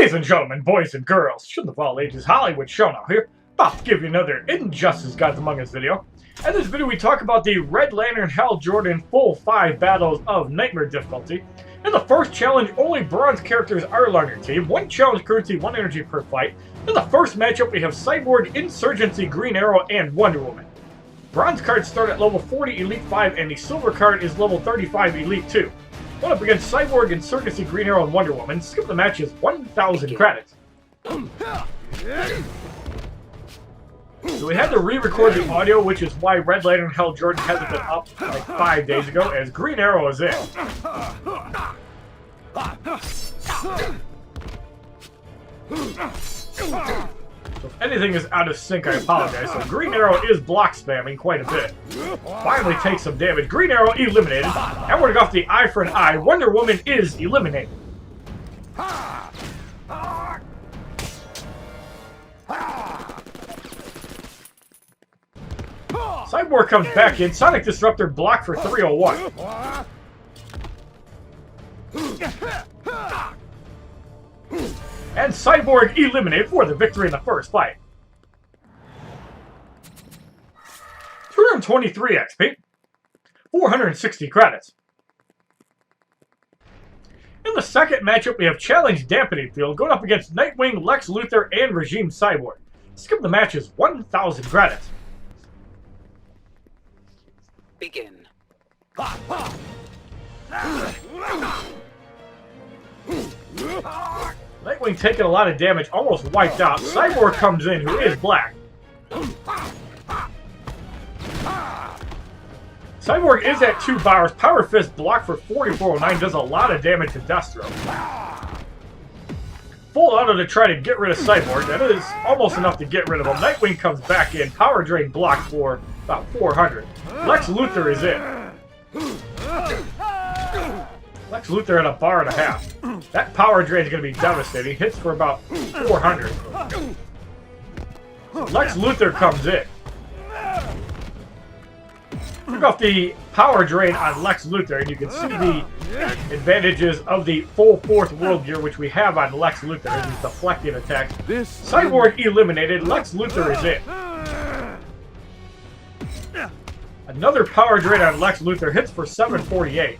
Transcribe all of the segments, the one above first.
Ladies and gentlemen, boys and girls, children of all ages, HollywoodShono here, about to give you another Injustice Gods Among Us video. In this video we talk about the Red Lantern Hal Jordan full 5 battles of Nightmare difficulty. In the first challenge, only bronze characters are on your team, 1 challenge currency, 1 energy per fight. In the first matchup we have Cyborg, Insurgency, Green Arrow, and Wonder Woman. Bronze cards start at level 40 Elite 5 and the silver card is level 35 Elite 2. Going up against Cyborg, Insurgency, Green Arrow, and Wonder Woman. Skip the match is 1,000 credits. So we had to re-record the audio, which is why Red Lantern Hal Jordan hasn't been up like 5 days ago, as Green Arrow is in. So if anything is out of sync, I apologize. So Green Arrow is block spamming quite a bit. Finally takes some damage. Green Arrow eliminated. And we're going to go off the eye for an eye. Wonder Woman is eliminated. Cyborg comes back in. Sonic Disruptor blocked for 301. And Cyborg eliminated for the victory in the first fight. 223 XP. 460 credits. In the second matchup, we have Challenge Dampening Field going up against Nightwing, Lex Luthor, and Regime Cyborg. Skip the match is 1,000 credits. Begin. Nightwing taking a lot of damage, almost wiped out. Cyborg comes in, who is black. Cyborg is at 2 bars. Power Fist blocked for 4409, does a lot of damage to Deathstroke. Full auto to try to get rid of Cyborg. That is almost enough to get rid of him. Nightwing comes back in. Power Drain blocked for about 400. Lex Luthor is in. Lex Luthor at 1.5 bars. That Power Drain is going to be devastating. Hits for about 400. Lex Luthor comes in. Took off the Power Drain on Lex Luthor, and you can see the advantages of the full 4th World Gear, which we have on Lex Luthor, as he's deflecting attacks. Cyborg eliminated. Lex Luthor is in. Another Power Drain on Lex Luthor, hits for 748.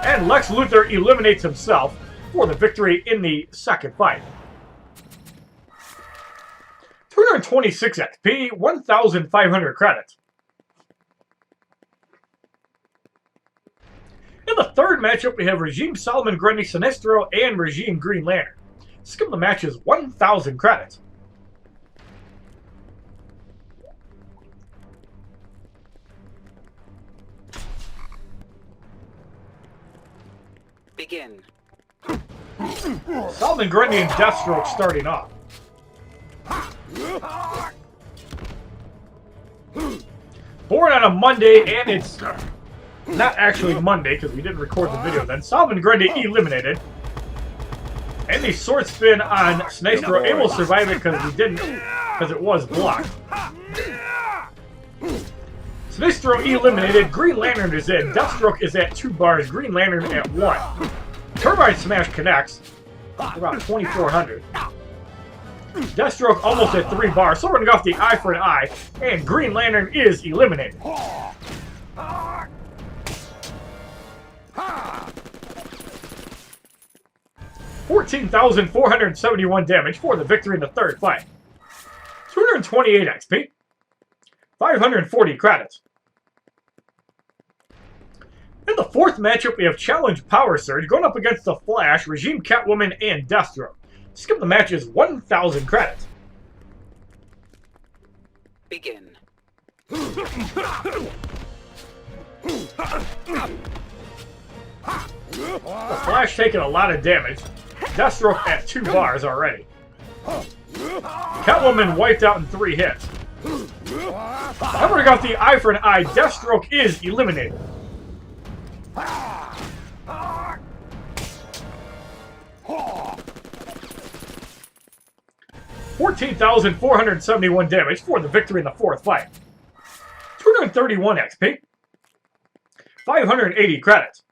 And Lex Luthor eliminates himself for the victory in the second fight. 226 XP, 1,500 credits. In the third matchup, we have Regime Solomon Grundy Sinestro and Regime Green Lantern. Skip the match is 1,000 credits. Begin. Solomon Grundy and Deathstroke starting off. Born on a Monday, and it's not actually Monday because we didn't record the video then. Solomon Grundy eliminated. And the sword spin on Sinestro, able to survive it because we didn't, because it was blocked. Sinestro eliminated. Green Lantern is in. Deathstroke is at 2 bars. Green Lantern at 1. Turbine Smash connects for about 2,400. Deathstroke almost at 3 bars. So we're going to go off the eye for an eye. And Green Lantern is eliminated. $14,471 damage for the victory in the third fight. 228 XP. 540 credits. In the fourth matchup, we have Challenge Power Surge going up against the Flash, Regime Catwoman, and Deathstroke. Skip the match is 1,000 credits. Begin. The Flash taking a lot of damage. Deathstroke at 2 bars already. Catwoman wiped out in 3 hits. I'm going to go with the eye for an eye. Deathstroke is eliminated. 14,471 damage for the victory in the fourth fight. 231 XP. 580 credits.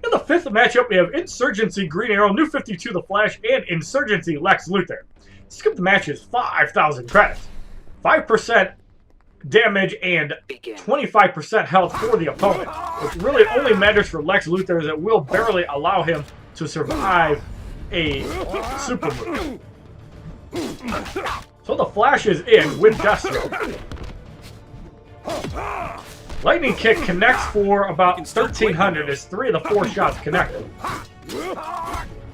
In the 5th matchup, we have Insurgency Green Arrow, New 52 The Flash, and Insurgency Lex Luthor. Skip the match is 5,000 credits. 5% damage and 25% health for the opponent, which really only matters for Lex Luthor, as it will barely allow him to survive a super move. So the Flash is in with Deathstroke. Lightning Kick connects for about 1,300 as 3 of the 4 shots connected.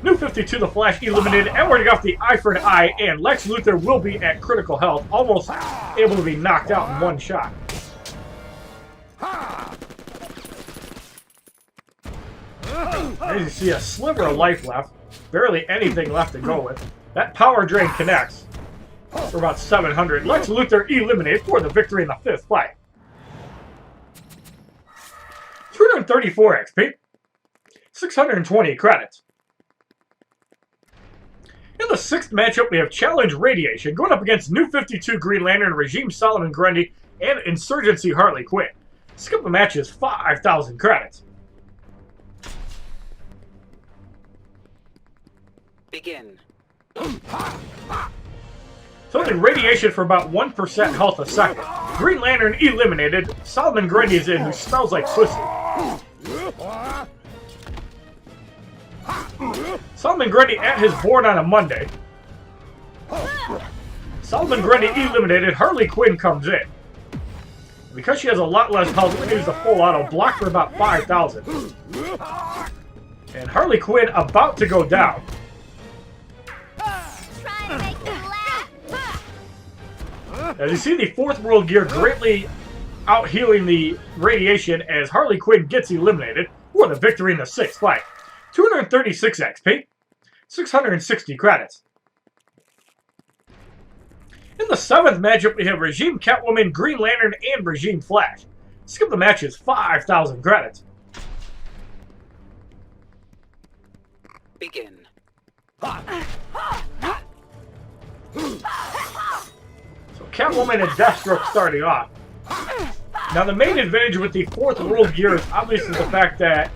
New 52 The Flash eliminated, and we're going to go off the eye for an eye, and Lex Luthor will be at critical health, almost able to be knocked out in one shot. As you see, a sliver of life left, barely anything left to go with. That power drain connects for about 700. Lex Luthor eliminated for the victory in the 5th fight. 234 XP, 620 credits. In the 6th matchup, we have Challenge Radiation going up against New 52 Green Lantern, Regime Solomon Grundy, and Insurgency Harley Quinn. Skip the match is 5,000 credits. Begin. So the radiation for about 1% health a second. Green Lantern eliminated. Solomon Grundy is in, who smells like pussy. Solomon Grundy at his board on a Monday. Solomon Grundy eliminated. Harley Quinn comes in. Because she has a lot less health, we're going to use the full auto. Block for about 5,000. And Harley Quinn about to go down. As you see, the 4th World Gear greatly out-healing the radiation as Harley Quinn gets eliminated for the victory in the 6th fight. 236 XP, 660 credits. In the 7th matchup, we have Regime Catwoman, Green Lantern, and Regime Flash. Skip the match is 5,000 credits. Begin. Catwoman and Deathstroke starting off. Now the main advantage with the 4th World Gear is obviously the fact that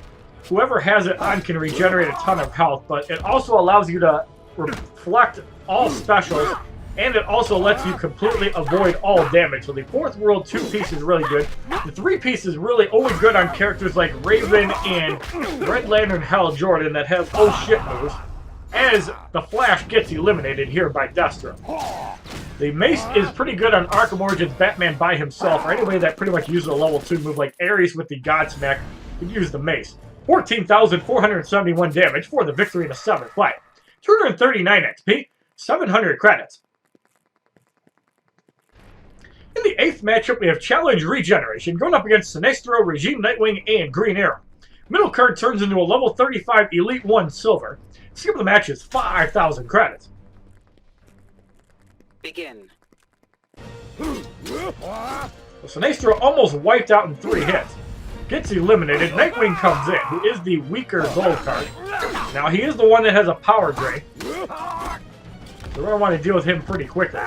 whoever has it on can regenerate a ton of health, but it also allows you to reflect all specials, and it also lets you completely avoid all damage. So the 4th World 2-piece is really good. The 3-piece is really only good on characters like Raven and Red Lantern Hal Jordan that have oh shit moves, as the Flash gets eliminated here by Deathstroke. The Mace is pretty good on Arkham Origins Batman by himself, or anybody that pretty much uses a level 2 move like Ares with the Godsmack could use the Mace. 14,471 damage for the victory in the 7th fight. 239 XP, 700 credits. In the 8th matchup, we have Challenge Regeneration going up against Sinestro, Regime Nightwing, and Green Arrow. Middle card turns into a level 35 Elite 1 Silver. Skip the match is 5,000 credits. Begin. Sinestro almost wiped out in 3 hits. Gets eliminated. Nightwing comes in, who is the weaker gold card. Now, he is the one that has a power drain. So we're going to want to deal with him pretty quickly.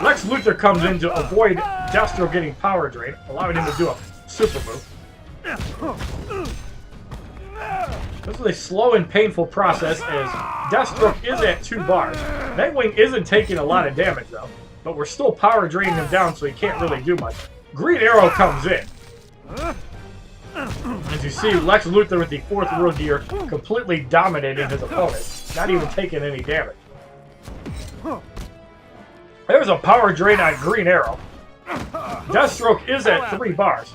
Lex Luthor comes in to avoid Deathstroke getting power drain, allowing him to do a super move. This is a slow and painful process as Deathstroke is at 2 bars. Nightwing isn't taking a lot of damage though, but we're still power draining him down so he can't really do much. Green Arrow comes in. As you see, Lex Luthor with the 4th World Gear completely dominating his opponent, not even taking any damage. There's a power drain on Green Arrow. Deathstroke is at 3 bars.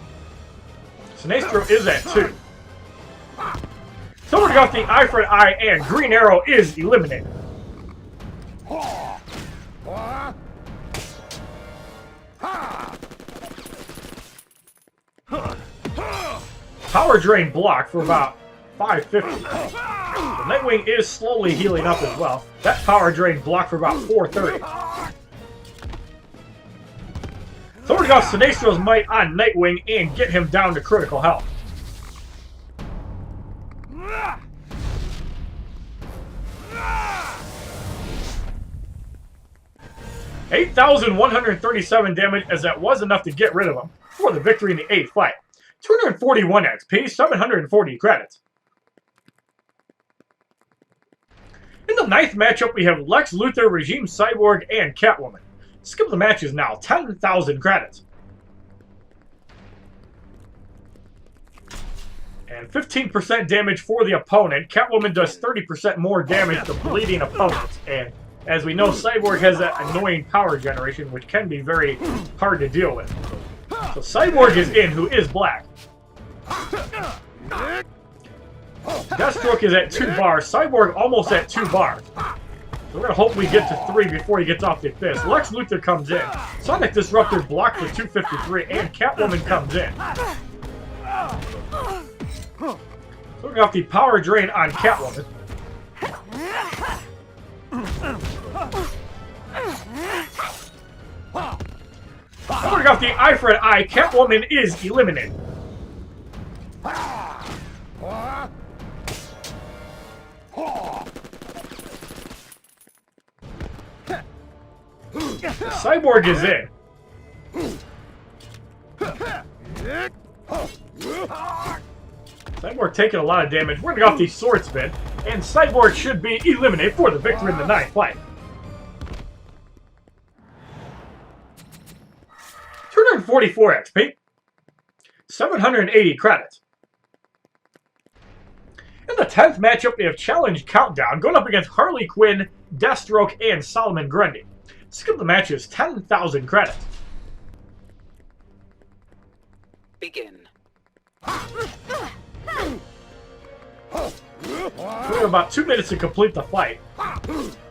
Sinestro is at 2. So we got the eye for an eye, and Green Arrow is eliminated. Power drain block for about 550. The Nightwing is slowly healing up as well. That power drain block for about 430. So we got Sinestro's might on Nightwing and get him down to critical health. 8,137 damage, as that was enough to get rid of him for the victory in the 8th fight. 241 XP, 740 credits. In the 9th matchup, we have Lex Luthor, Regime Cyborg, and Catwoman. Skip the matches now. 10,000 credits. And 15% damage for the opponent. Catwoman does 30% more damage to bleeding opponents. And as we know, Cyborg has that annoying power generation, which can be very hard to deal with. So Cyborg is in, who is black. Deathstroke is at 2 bars. Cyborg almost at 2 bars. So we're going to hope we get to 3 before he gets off the fist. Lex Luthor comes in. Sonic Disruptor blocked for 253, and Catwoman comes in. So we're going off the power drain on Catwoman. We're going off the eye for an eye. Catwoman is eliminated. Cyborg is in. Cyborg taking a lot of damage. We're going to go off the sword spin, and Cyborg should be eliminated for the victory in the 9th fight. 244 XP. 780 credits. In the 10th matchup, we have Challenge Countdown going up against Harley Quinn, Deathstroke, and Solomon Grundy. Skip the matches, 10,000 credits. Begin. We have about 2 minutes to complete the fight.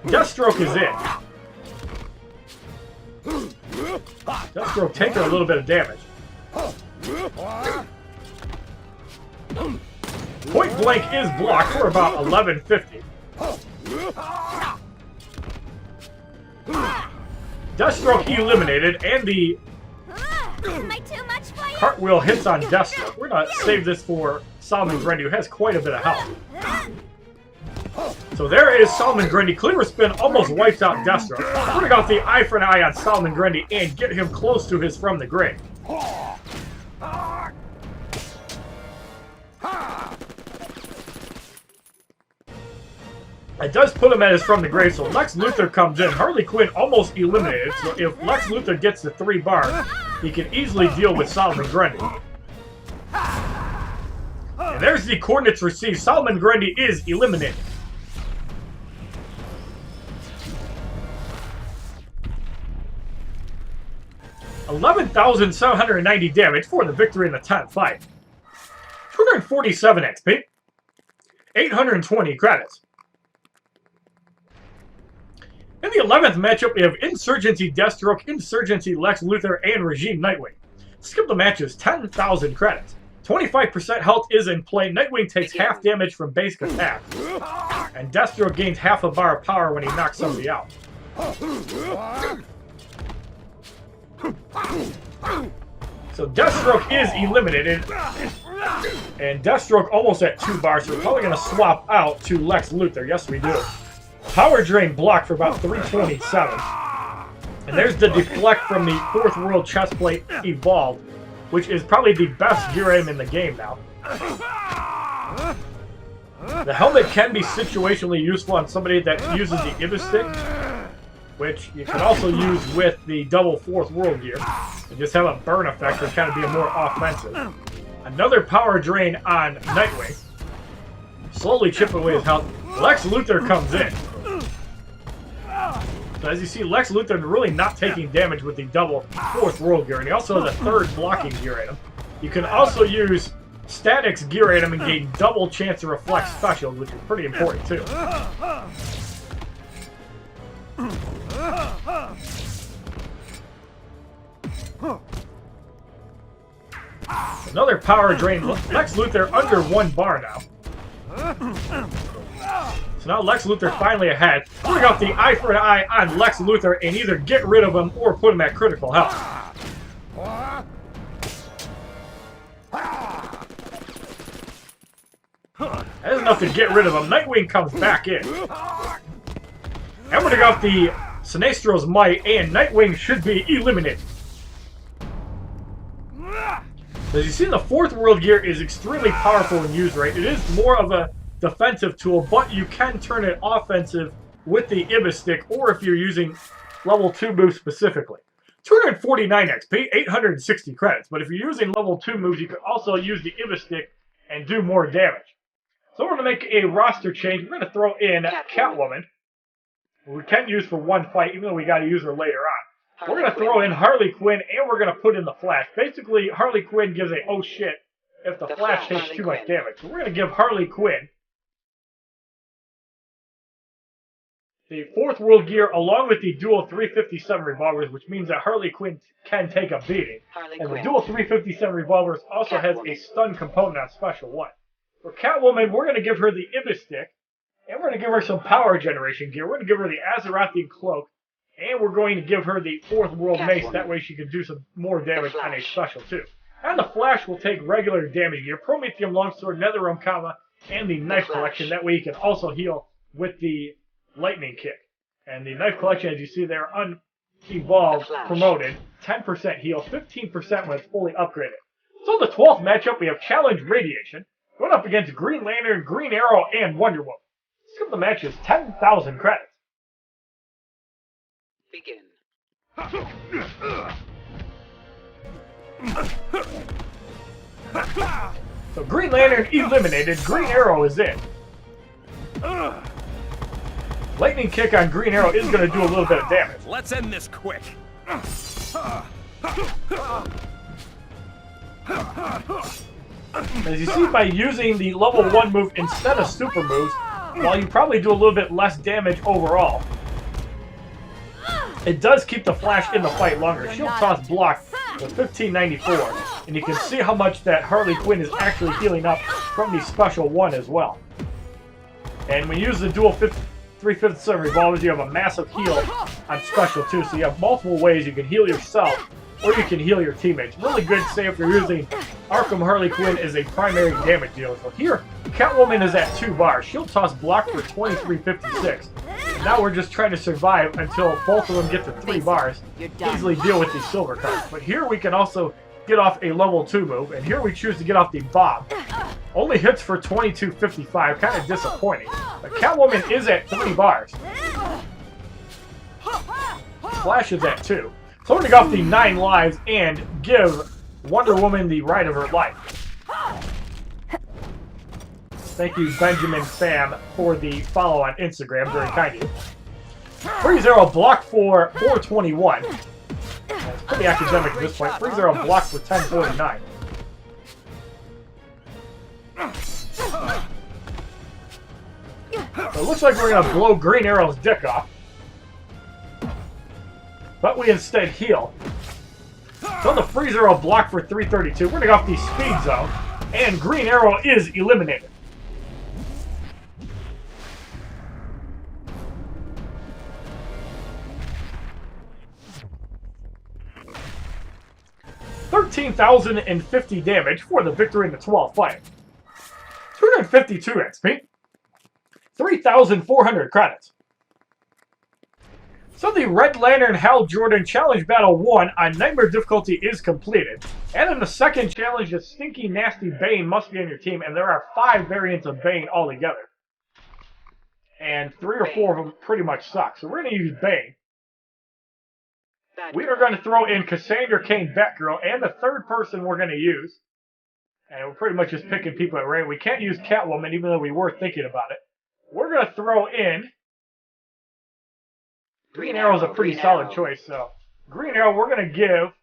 Deathstroke is in. Deathstroke taking a little bit of damage. Point Blank is blocked for about 1150. Deathstroke eliminated, and the cartwheel hits on Deathstroke. We're going to save this for Solomon Grundy, who has quite a bit of health. So there is Solomon Grundy. Cleaver Spin almost wipes out Deathstroke. We're going to go with the eye for an eye on Solomon Grundy and get him close to his From the Grave. It does put him at his From the Grave, so Lex Luthor comes in. Harley Quinn almost eliminated, so if Lex Luthor gets to 3 bars, he can easily deal with Solomon Grundy. And there's the coordinates received. Solomon Grundy is eliminated. $11,790 damage for the victory in the 10th fight. 247 XP. 820 credits. In the 11th matchup, we have Insurgency Deathstroke, Insurgency Lex Luthor, and Regime Nightwing. Skip the matches, 10,000 credits. 25% health is in play. Nightwing takes half damage from basic attacks. And Deathstroke gains half a bar of power when he knocks somebody out. So Deathstroke is eliminated. And Deathstroke almost at 2 bars, so we're probably going to swap out to Lex Luthor. Yes, we do. Power Drain blocked for about 327. And there's the deflect from the 4th World Chestplate Evolved, which is probably the best gear item in the game now. The helmet can be situationally useful on somebody that uses the Ibis Stick, which you can also use with the double 4th World gear, and just have a burn effect to kind of be more offensive. Another Power Drain on Nightwing. Slowly chip away his health. Lex Luthor comes in. So as you see, Lex Luthor really not taking damage with the double 4th World gear, and he also has a 3rd blocking gear item. You can also use Static's gear item and gain double chance to reflect specials, which is pretty important too. Another Power Drain. Lex Luthor under 1 bar now. So now Lex Luthor finally ahead. We're going to the eye for an eye on Lex Luthor and either get rid of him or put him at critical health. That is enough to get rid of him. Nightwing comes back in. And we're going to go with the Sinestro's Might, and Nightwing should be eliminated. As you see, the 4th World gear is extremely powerful in use rate. It is more of a defensive tool, but you can turn it offensive with the Ibis stick, or if you're using level 2 moves specifically. 249 XP, 860 credits, but if you're using level 2 moves, you can also use the Ibis stick and do more damage. So we're going to make a roster change. We're going to throw in Catwoman. We can use for one fight, even though we got to use her later on. We're going to throw in Harley Quinn, and we're going to put in the Flash. Basically, Harley Quinn gives a oh shit if the Flash takes too much damage. So we're going to give Harley Quinn the 4th World Gear along with the dual 357 revolvers, which means that Harley Quinn can take a beating. And the dual 357 revolvers also has a stun component on Special 1. For Catwoman, we're going to give her the Ibis stick, and we're going to give her some power generation gear. We're going to give her the Azerothian cloak, and we're going to give her the 4th World Mace. That way she can do some more damage on a Special 2. And the Flash will take regular damage gear, Prometheum Longsword, NetherRealm Kama, and the Knife Collection. That way you can also heal with the Lightning Kick. And the Knife Collection, as you see there, unevolved, promoted, 10% heal, 15% when it's fully upgraded. So the 12th matchup, we have Challenge Radiation, going up against Green Lantern, Green Arrow, and Wonder Woman. Skip the match is 10,000 credits. Begin. So Green Lantern eliminated, Green Arrow is in. Lightning Kick on Green Arrow is going to do a little bit of damage. Let's end this quick. As you see, by using the level 1 move instead of super moves, while you probably do a little bit less damage overall, it does keep the Flash in the fight longer. Shield Toss block with 1594, and you can see how much that Harley Quinn is actually healing up from the Special 1 as well. And when you use the dual 357 revolvers, you have a massive heal on Special 2, so you have multiple ways you can heal yourself or you can heal your teammates. Really good, say, if you're using Arkham Harley Quinn as a primary damage dealer. So here, Catwoman is at 2 bars. Shield Toss blocked for 2356. Now we're just trying to survive until both of them get to 3 bars. Easily deal with these silver cards. But here we can also get off a level 2 move, and here we choose to get off the Bomb. Only hits for 2255, kind of disappointing. But Catwoman is at 3 bars. Flash is at 2. So we're going to go off the 9 lives and give Wonder Woman the ride of her life. Thank you, Benjamin Pham, for the follow on Instagram. Very kind of you. Freeze Arrow block for 421. It's pretty academic at this point. Freeze Arrow block for 1049. So it looks like we're going to blow Green Arrow's dick off. But we instead heal. So the Freeze Arrow block for 332. We're going to go off the Speed Zone. And Green Arrow is eliminated. $13,050 damage for the victory in the 12th fight. 252 XP. 3,400 credits. So the Red Lantern Hal Jordan Challenge Battle 1 on Nightmare difficulty is completed. And in the second challenge, the Stinky Nasty Bane must be on your team, and there are 5 variants of Bane altogether. And 3 or 4 of them pretty much suck. So we're going to use Bane. We are going to throw in Cassandra Cain Batgirl, and the third person we're going to use. And we're pretty much just picking people at random. We can't use Catwoman, even though we were thinking about it. We're going to throw in... Green Arrow is a pretty solid choice, so... Green Arrow, we're going to give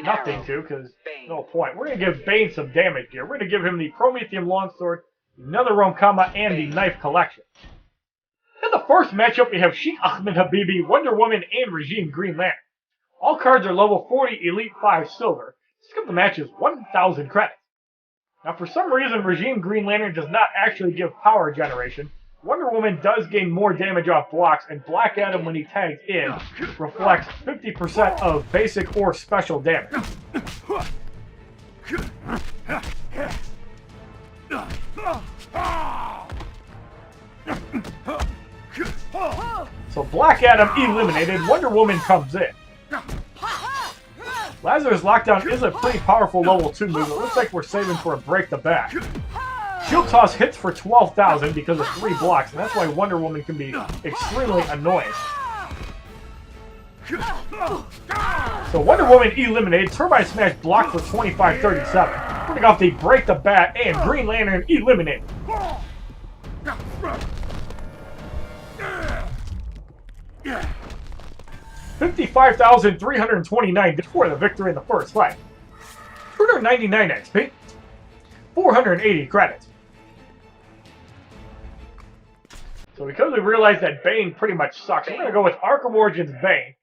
nothing to, because no point. We're going to give Bane some damage here. We're going to give him the Prometheum Longsword, NetherRealm Kama, and the Knife Collection. In the first matchup, we have Sheikh Ahmed Habibi, Wonder Woman, and Regime Green Lantern. All cards are level 40, Elite 5 Silver. Skip the match is 1,000 credits. Now, for some reason, Regime Green Lantern does not actually give power generation. Wonder Woman does gain more damage off blocks, and Black Adam, when he tags in, reflects 50% of basic or special damage. So Black Adam eliminated, Wonder Woman comes in. Lazarus Lockdown is a pretty powerful level 2 move. It looks like we're saving for a break the back. Shield Toss hits for 12,000 because of 3 blocks, and that's why Wonder Woman can be extremely annoying. So Wonder Woman eliminated, Turbine Smash blocked for 2537. Putting off the Break the Bat, and Green Lantern eliminated. $55,329 for the victory in the first fight. 299 XP. 480 credits. So because we realized that Bane pretty much sucks, we're going to go with Arkham Origins Bane.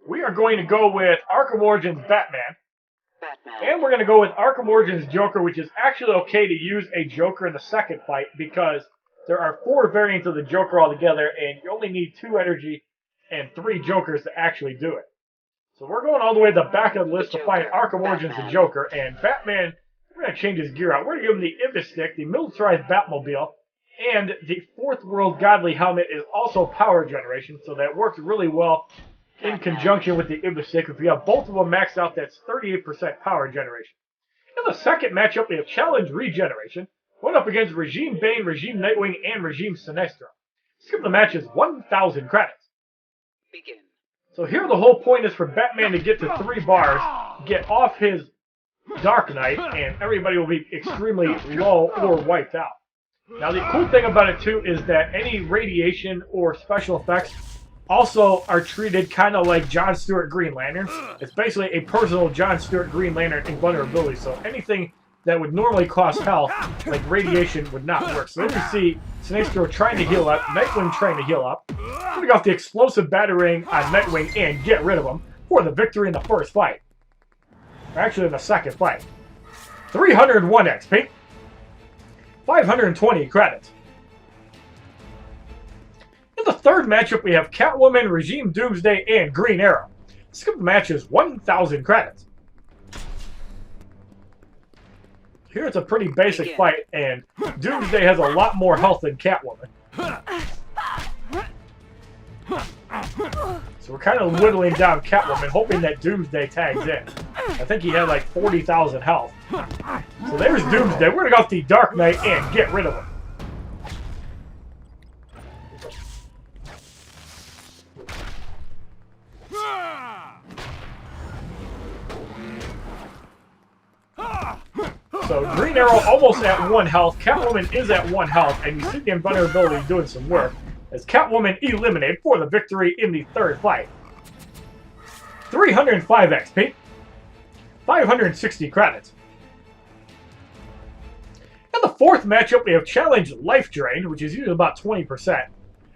We are going to go with Arkham Origins Batman. And we're going to go with Arkham Origins Joker, which is actually okay to use a Joker in the second fight because there are 4 variants of the Joker altogether, and you only need 2 energy and 3 Jokers to actually do it. So we're going all the way to the back of the list to find Arkham Origins the Joker, and Batman, we're going to change his gear out. We're going to give him the Ibis Stick, the militarized Batmobile, and the 4th World Godly Helmet is also power generation, so that works really well in conjunction with the Ibis Stick. If you have both of them maxed out, that's 38% power generation. In the second matchup, we have Challenge Regeneration, going up against Regime Bane, Regime Nightwing, and Regime Sinestro. Skip the match is 1,000 credits. Begin. So here the whole point is for Batman to get to 3 bars, get off his Dark Knight, and everybody will be extremely low or wiped out. Now the cool thing about it too is that any radiation or special effects also are treated kind of like John Stewart Green Lantern. It's basically a personal John Stewart Green Lantern invulnerability, so anything that would normally cause health, like radiation, would not work. So then you see Sinestro trying to heal up, Nightwing trying to heal up, putting off the explosive batarang on Nightwing and get rid of him for the victory in the first fight. Actually, in the second fight. 301 XP. 520 credits. In the third matchup, we have Catwoman, Regime Doomsday, and Green Arrow. Skip the match is 1,000 credits. Here it's a pretty basic fight, and Doomsday has a lot more health than Catwoman. So we're kind of whittling down Catwoman, hoping that Doomsday tags in. I think he had like 40,000 health. So there's Doomsday. We're going to go with the Dark Knight and get rid of him. So Green Arrow almost at 1 health. Catwoman is at 1 health, and you see the invulnerability doing some work as Catwoman eliminated for the victory in the third fight. 305 XP. 560 credits. In the fourth matchup, we have Challenge Life Drain, which is usually about 20%.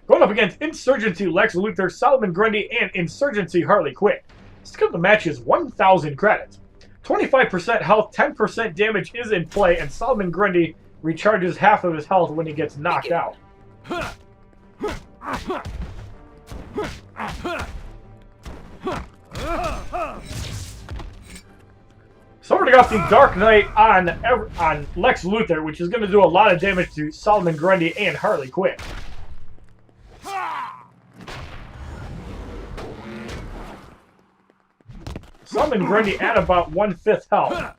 Going up against Insurgency Lex Luthor, Solomon Grundy, and Insurgency Harley Quinn. Skip the match is 1,000 credits. 25% health, 10% damage is in play, and Solomon Grundy recharges half of his health when he gets knocked out. So we're going to go the Dark Knight on Lex Luthor, which is going to do a lot of damage to Solomon Grundy and Harley Quinn. Solomon Grundy at about 1/5 health.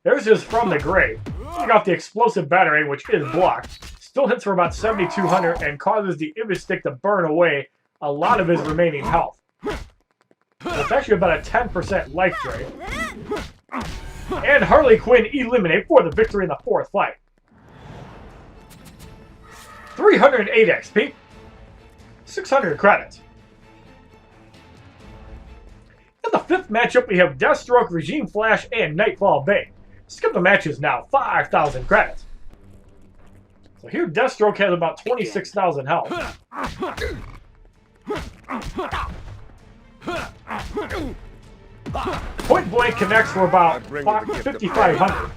There's his From the Grave. We got the explosive batarang, which is blocked. Still hits for about 7,200 and causes the Ibis Stick to burn away a lot of his remaining health. So it's actually about a 10% life drain. And Harley Quinn eliminated for the victory in the fourth fight. 308 XP. 600 credits. In the fifth matchup, we have Deathstroke, Regime Flash, and Nightfall Bane. Skip the matches now, 5,000 credits. So here Deathstroke has about 26,000 health. Point Blank connects for about 5,500.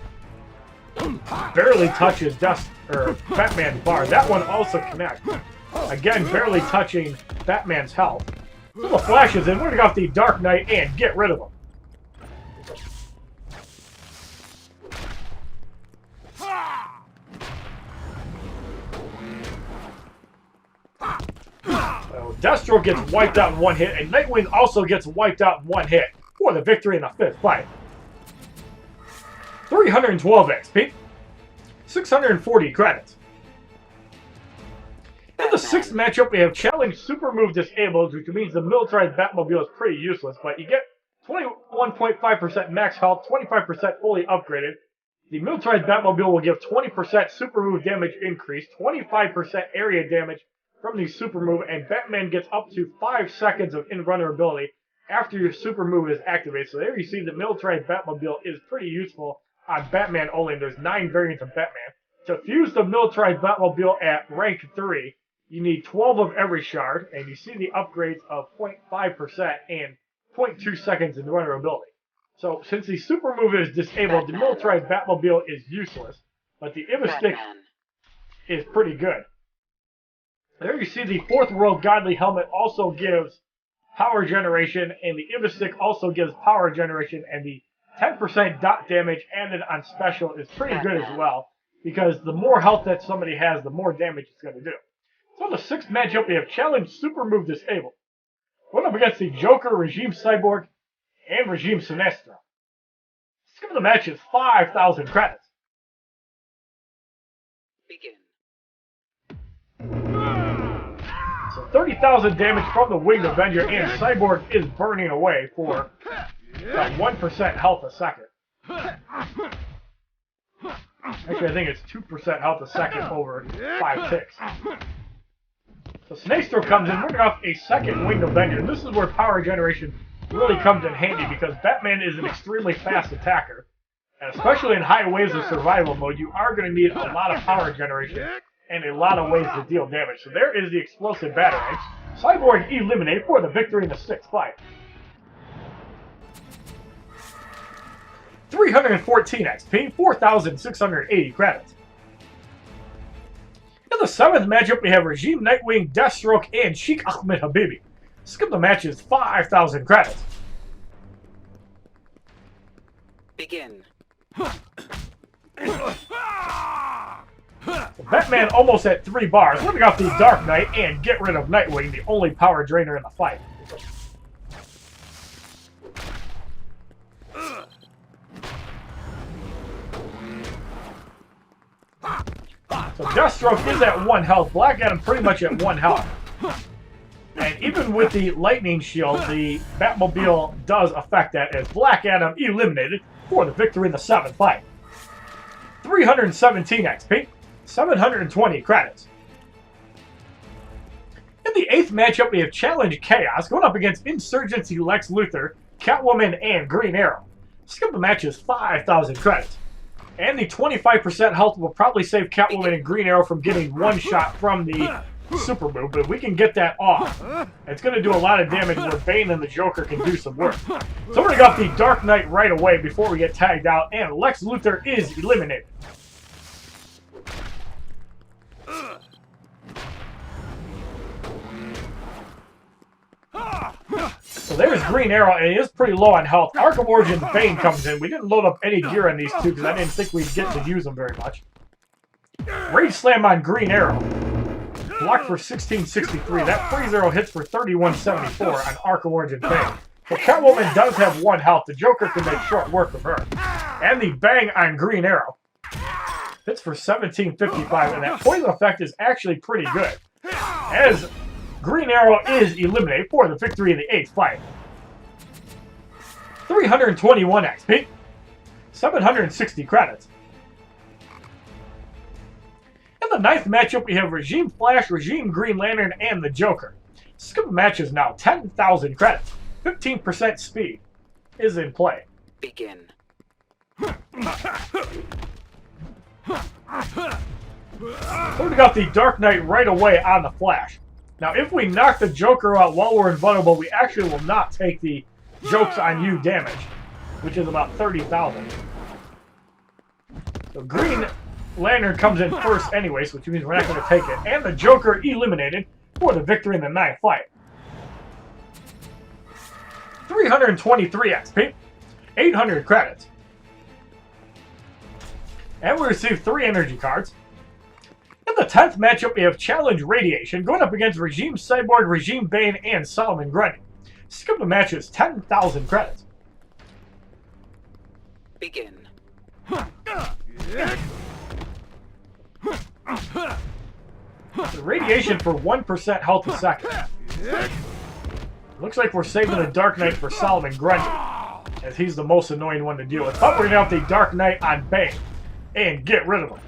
Barely touches Batman's bar. That one also connects. Again, barely touching Batman's health. So the Flash is in. We're going to go off the Dark Knight and get rid of him. So Deathstroke gets wiped out in one hit, and Nightwing also gets wiped out in one hit for the victory in the fifth fight. 312 XP. 640 credits. In the sixth matchup, we have Challenge Super Move Disabled, which means the militarized Batmobile is pretty useless, but you get 21.5% max health, 25% fully upgraded. The militarized Batmobile will give 20% super move damage increase, 25% area damage from the super move, and Batman gets up to 5 seconds of invulnerability after your super move is activated. So there you see the militarized Batmobile is pretty useful on Batman only. There's 9 variants of Batman. To fuse the militarized Batmobile at rank 3, you need 12 of every shard, and you see the upgrades of 0.5% and 0.2 seconds in vulnerability. So, since the super move is disabled, the militarized Batmobile is useless, but the Stick is pretty good. There you see the Fourth World Godly Helmet also gives power generation, and the Stick also gives power generation, and the 10% dot damage added on special is pretty good as well, because the more health that somebody has, the more damage it's going to do. So in the sixth matchup, we have Challenge Super Move Disabled. Going up against the Joker, Regime Cyborg, and Regime Sinestro. Let's give the match is 5,000 credits. Begin. So 30,000 damage from the Winged Avenger, and Cyborg is burning away for about 1% health a second. Actually, I think it's 2% health a second over 5 ticks. So Sinestro comes in, working off a second Winged Avenger, and this is where power generation really comes in handy, because Batman is an extremely fast attacker, and especially in high waves of survival mode, you are going to need a lot of power generation and a lot of ways to deal damage. So there is the explosive batarang. Cyborg eliminated for the victory in the sixth fight. 314 XP, 4,680 credits. In the seventh matchup, we have Regime Nightwing, Deathstroke, and Sheikh Ahmed Habibi. Skip the match is 5,000 credits. Begin. Batman almost at 3 bars, living off the Dark Knight and get rid of Nightwing, the only power drainer in the fight. So Deathstroke is at 1 health, Black Adam pretty much at 1 health. And even with the lightning shield, the Batmobile does affect that, as Black Adam eliminated for the victory in the 7th fight. 317 XP, 720 credits. In the 8th matchup, we have Challenge Chaos going up against Insurgency Lex Luthor, Catwoman, and Green Arrow. Skip the match is 5,000 credits. And the 25% health will probably save Catwoman and Green Arrow from getting one shot from the super move, but if we can get that off, it's going to do a lot of damage where Bane and the Joker can do some work. So we're going to go off the Dark Knight right away before we get tagged out, and Lex Luthor is eliminated. So there's Green Arrow, and he is pretty low on health. Arkham Origins Bane comes in. We didn't load up any gear on these two because I didn't think we'd get to use them very much. Rage Slam on Green Arrow. Blocked for 1663. That freeze arrow hits for 3174 on Arkham Origins Bane. So Catwoman does have 1 health. The Joker can make short work of her. And the bang on Green Arrow hits for 1755, and that poison effect is actually pretty good, as Green Arrow is eliminated for the victory in the 8th fight. 321 XP, 760 credits. In the 9th matchup, we have Regime Flash, Regime Green Lantern, and the Joker. Skip match is now 10,000 credits. 15% speed is in play. Begin. So we got the Dark Knight right away on the Flash. Now, if we knock the Joker out while we're invulnerable, we actually will not take the Jokes on You damage, which is about 30,000. So Green Lantern comes in first anyways, which means we're not going to take it. And the Joker eliminated for the victory in the 9th fight. 323 XP, 800 credits. And we receive 3 energy cards. In the 10th matchup, we have Challenge Radiation going up against Regime Cyborg, Regime Bane, and Solomon Grundy. Skip the match is 10,000 credits. Begin. The radiation for 1% health a second. Looks like we're saving the Dark Knight for Solomon Grundy, as he's the most annoying one to deal with. But we're going to have the Dark Knight on Bane and get rid of him.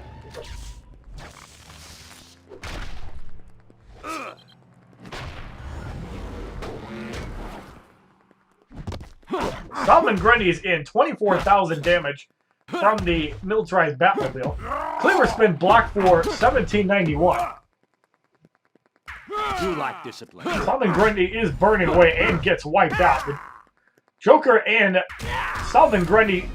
Solomon Grundy is in 24,000 damage from the militarized Batmobile. Cleaver spin blocked for 1791. You lack discipline. Solomon Grundy is burning away and gets wiped out. The Joker and Solomon Grundy,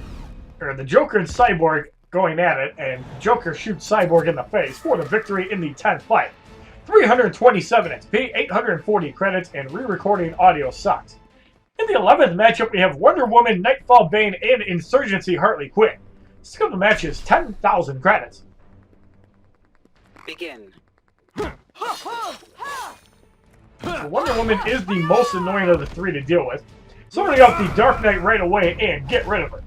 or the Joker and Cyborg going at it, and Joker shoots Cyborg in the face for the victory in the 10th fight. 327 XP, 840 credits, and re-recording audio sucks. In the 11th matchup, we have Wonder Woman, Nightfall Bane, and Insurgency Harley Quinn. Skill of the match is 10,000 credits. Begin. So Wonder Woman is the most annoying of the three to deal with. So we're going to go with the Dark Knight right away and get rid of her.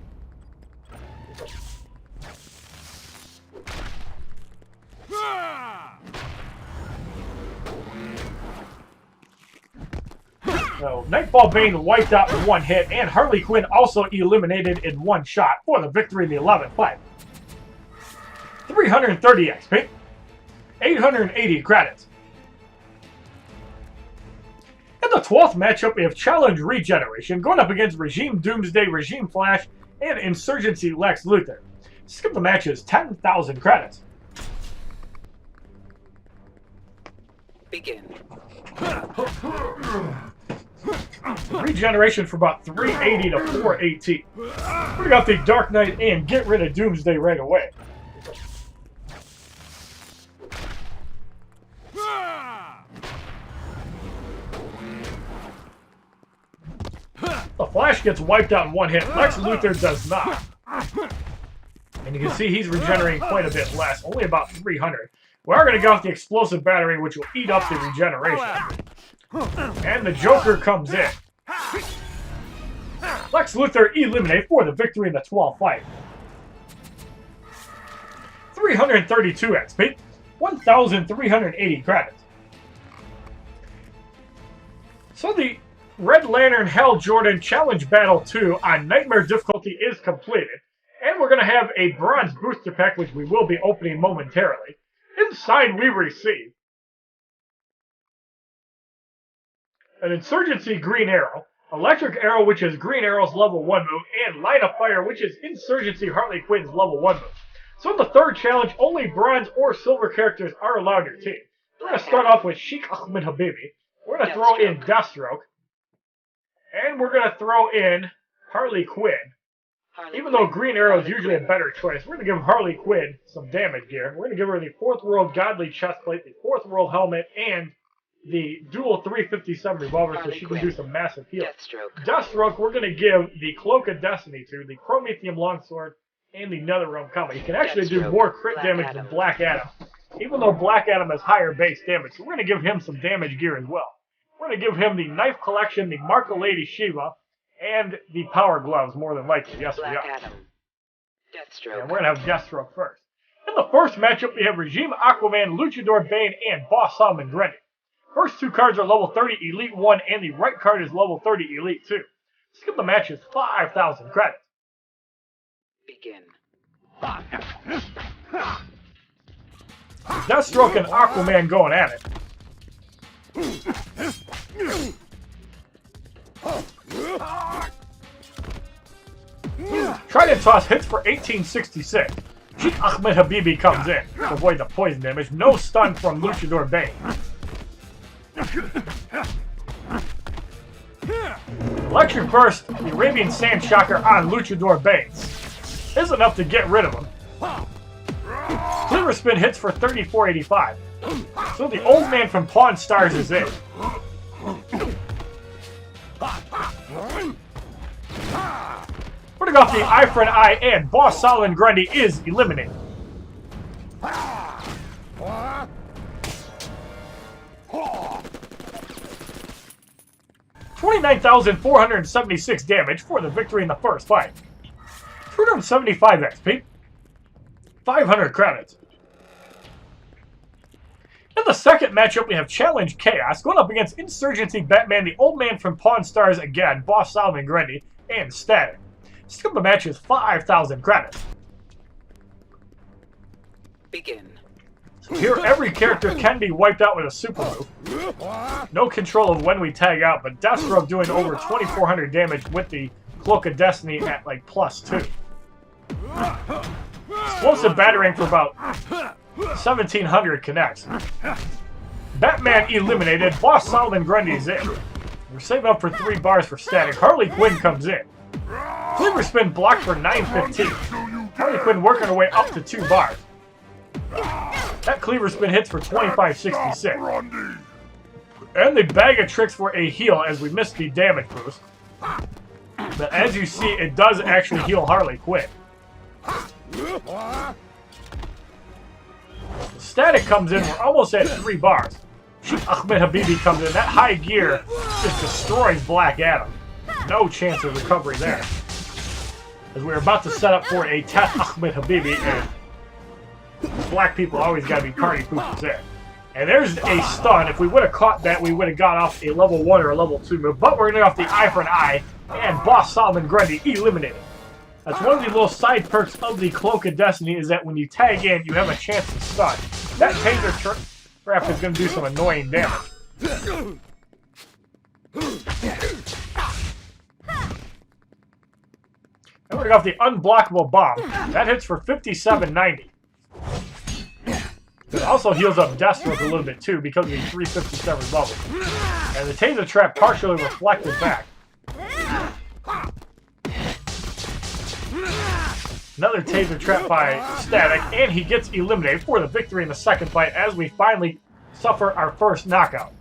So Nightfall Bane wiped out in one hit, and Harley Quinn also eliminated in one shot for the victory in the 11th fight. 330 XP, 880 credits. In the 12th matchup, we have Challenge Regeneration going up against Regime Doomsday, Regime Flash, and Insurgency Lex Luthor. Skip the match is 10,000 credits. Begin. Regeneration for about 380 to 418. We got the Dark Knight and get rid of Doomsday right away. The Flash gets wiped out in one hit. Lex Luthor does not. And you can see he's regenerating quite a bit less, only about 300. We are going to go with the Explosive Battery, which will eat up the regeneration. And the Joker comes in. Lex Luthor eliminated for the victory in the 12th fight. 332 XP, 1,380 credits. So the Red Lantern Hal Jordan Challenge Battle 2 on Nightmare difficulty is completed. And we're going to have a bronze booster pack, which we will be opening momentarily. Inside we receive an Insurgency Green Arrow, Electric Arrow, which is Green Arrow's level 1 move, and Line of Fire, which is Insurgency Harley Quinn's level 1 move. So in the third challenge, only bronze or silver characters are allowed your team. We're going to start off with Sheikh Ahmed Habibi. We're going to throw in Deathstroke. And we're going to throw in Harley Quinn. Even though Green Arrow is usually a better choice, we're going to give Harley Quinn some damage gear. We're going to give her the 4th World Godly chestplate, the 4th World helmet, and the dual 357 revolver so she can do some massive healing. Deathstroke, we're going to give the Cloak of Destiny to, the Prometheum Longsword, and the Netherrealm Combat. You can actually do more crit damage than Black Adam, even though Black Adam has higher base damage. So we're going to give him some damage gear as well. We're going to give him the Knife Collection, the Marka Lady Shiva, and the Power Gloves, more than likely. Yes, we are. Deathstroke. And we're going to have Deathstroke first. In the first matchup, we have Regime Aquaman, Luchador Bane, and Boss Solomon Grundy. First two cards are level 30 Elite 1, and the right card is level 30 Elite 2. Skip the match is 5,000 credits. Begin. Deathstroke and Aquaman going at it. Trident Toss hits for 1866. Sheikh Ahmed Habibi comes in to avoid the poison damage. No stun from Luchador Bane. Electric Burst, the Arabian Sand Shocker on Luchador Bane, is enough to get rid of him. Cleaver Spin hits for 3485. So the old man from Pawn Stars is in. We're going to go off the Eye for an Eye, and Boss Solomon Grundy is eliminated. 29,476 damage for the victory in the first fight. 275 XP. 500 credits. In the second matchup, we have Challenge Chaos going up against Insurgency Batman, the Old Man from Pawn Stars again, Boss Solomon Grundy, and Static. Skip the match is 5,000 credits. Begin. So here, every character can be wiped out with a super move. No control of when we tag out, but Deathstroke doing over 2,400 damage with the Cloak of Destiny at like +2. Explosive battering for about 1,700 connects. Batman eliminated. Boss Solomon Grundy's in. We're saving up for 3 bars for Static. Harley Quinn comes in. Cleaver Spin blocked for 915. Harley Quinn working her way up to 2 bars. That Cleaver Spin hits for 2566. And the Bag of Tricks for a heal as we missed the damage boost. But as you see, it does actually heal Harley Quinn. Static comes in. We're almost at 3 bars. Sheikh Ahmed Habibi comes in. That high gear just destroys Black Adam. No chance of recovery there. As we're about to set up for a Test Ahmed Habibi, and black people always got to be party poopers there. And there's a stun. If we would have caught that, we would have got off a level 1 or a level 2 move. But we're going to get off the eye for an eye, and Boss Solomon Grundy eliminated. That's one of the little side perks of the Cloak of Destiny, is that when you tag in, you have a chance to stun. That taser trap is going to do some annoying damage. And we're going to go off the unblockable bomb. That hits for 5790. It also heals up Deathstroke a little bit too because of the 357 level. And the taser trap partially reflected back. Another taser trap by Static, and he gets eliminated for the victory in the second fight as we finally suffer our first knockout.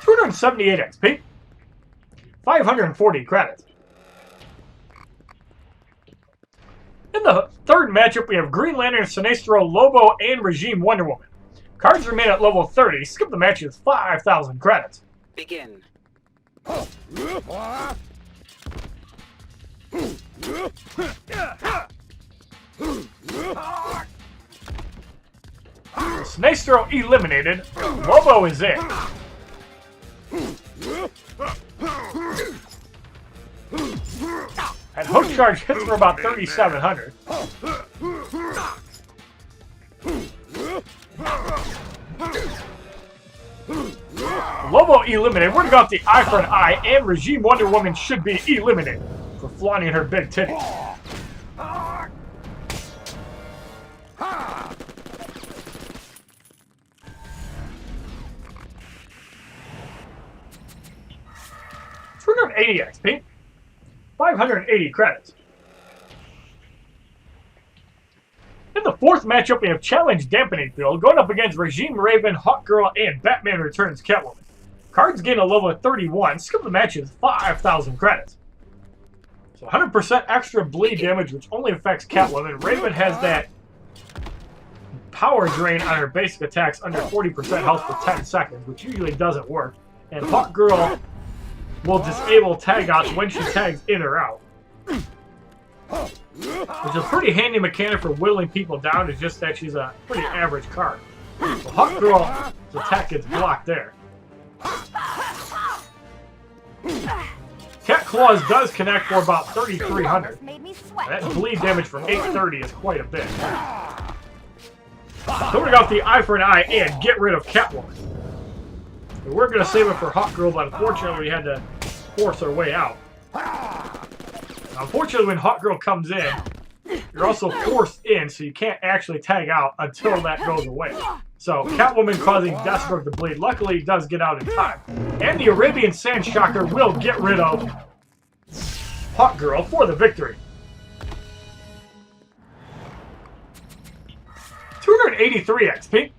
278 XP, 540 credits. In the third matchup, we have Green Lantern, Sinestro, Lobo, and Regime Wonder Woman. Cards remain at level 30. Skip the match is 5,000 credits. Begin. Sinestro eliminated. Lobo is in. And Hook Charge hits for about 3,700. Lobo eliminated. We're going to go off the eye for an eye, and Regime Wonder Woman should be eliminated for flaunting her big titties. $280 XP, 580 credits. In the fourth matchup, we have Challenge Dampening Field going up against Regime Raven, Hawkgirl, and Batman Returns Catwoman. Cards gain a level of 31. Skip the match is 5,000 credits. So 100% extra bleed damage, which only affects Catwoman. Raven has that power drain on her basic attacks under 40% health for 10 seconds, which usually doesn't work. And Hawkgirl will disable tag outs when she tags in or out. Which is a pretty handy mechanic for whittling people down, it's just that she's a pretty average card. So Hawkgirl's attack gets blocked there. Cat Claws does connect for about 3,300. That bleed damage from 830 is quite a bit. So we're going to go with the eye for an eye and get rid of Catwoman. We're going to save it for Hawkgirl, but unfortunately we had to force our way out. Unfortunately, when Hawkgirl comes in, you're also forced in, so you can't actually tag out until that goes away. So Catwoman causing Deathstroke to bleed. Luckily, he does get out in time. And the Arabian Sand Shocker will get rid of Hawkgirl for the victory. 283 XP,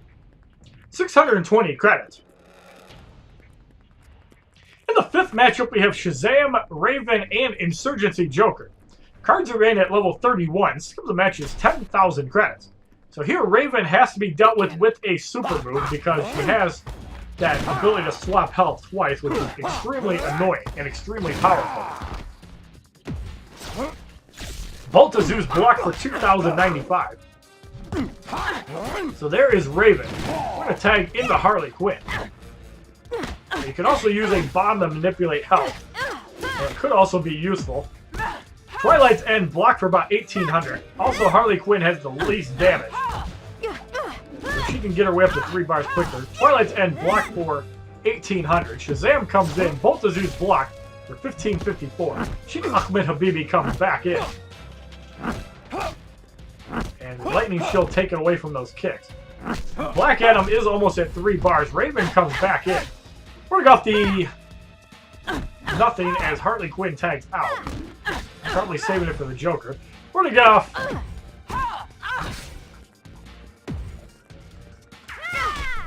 620 credits. In the fifth matchup, we have Shazam, Raven, and Insurgency Joker. Cards are in at level 31. Skip the match is 10,000 credits. So here, Raven has to be dealt with a super move because she has that ability to swap health twice, which is extremely annoying and extremely powerful. Bolt of Zeus blocked for 2,095. So there is Raven. we're going to tag into Harley Quinn. You can also use a bomb to manipulate health. It could also be useful. Twilight's End block for about 1800. Also, Harley Quinn has the least damage. So she can get her way up to 3 bars quicker. Twilight's End block for 1800. Shazam comes in. Both of these block for 1554. Sheikh Ahmed Habibi comes back in. And Lightning Shield taken away from those kicks. Black Adam is almost at 3 bars. Raven comes back in. We're going to go off the nothing as Harley Quinn tags out. Probably saving it for the Joker. We're going to get off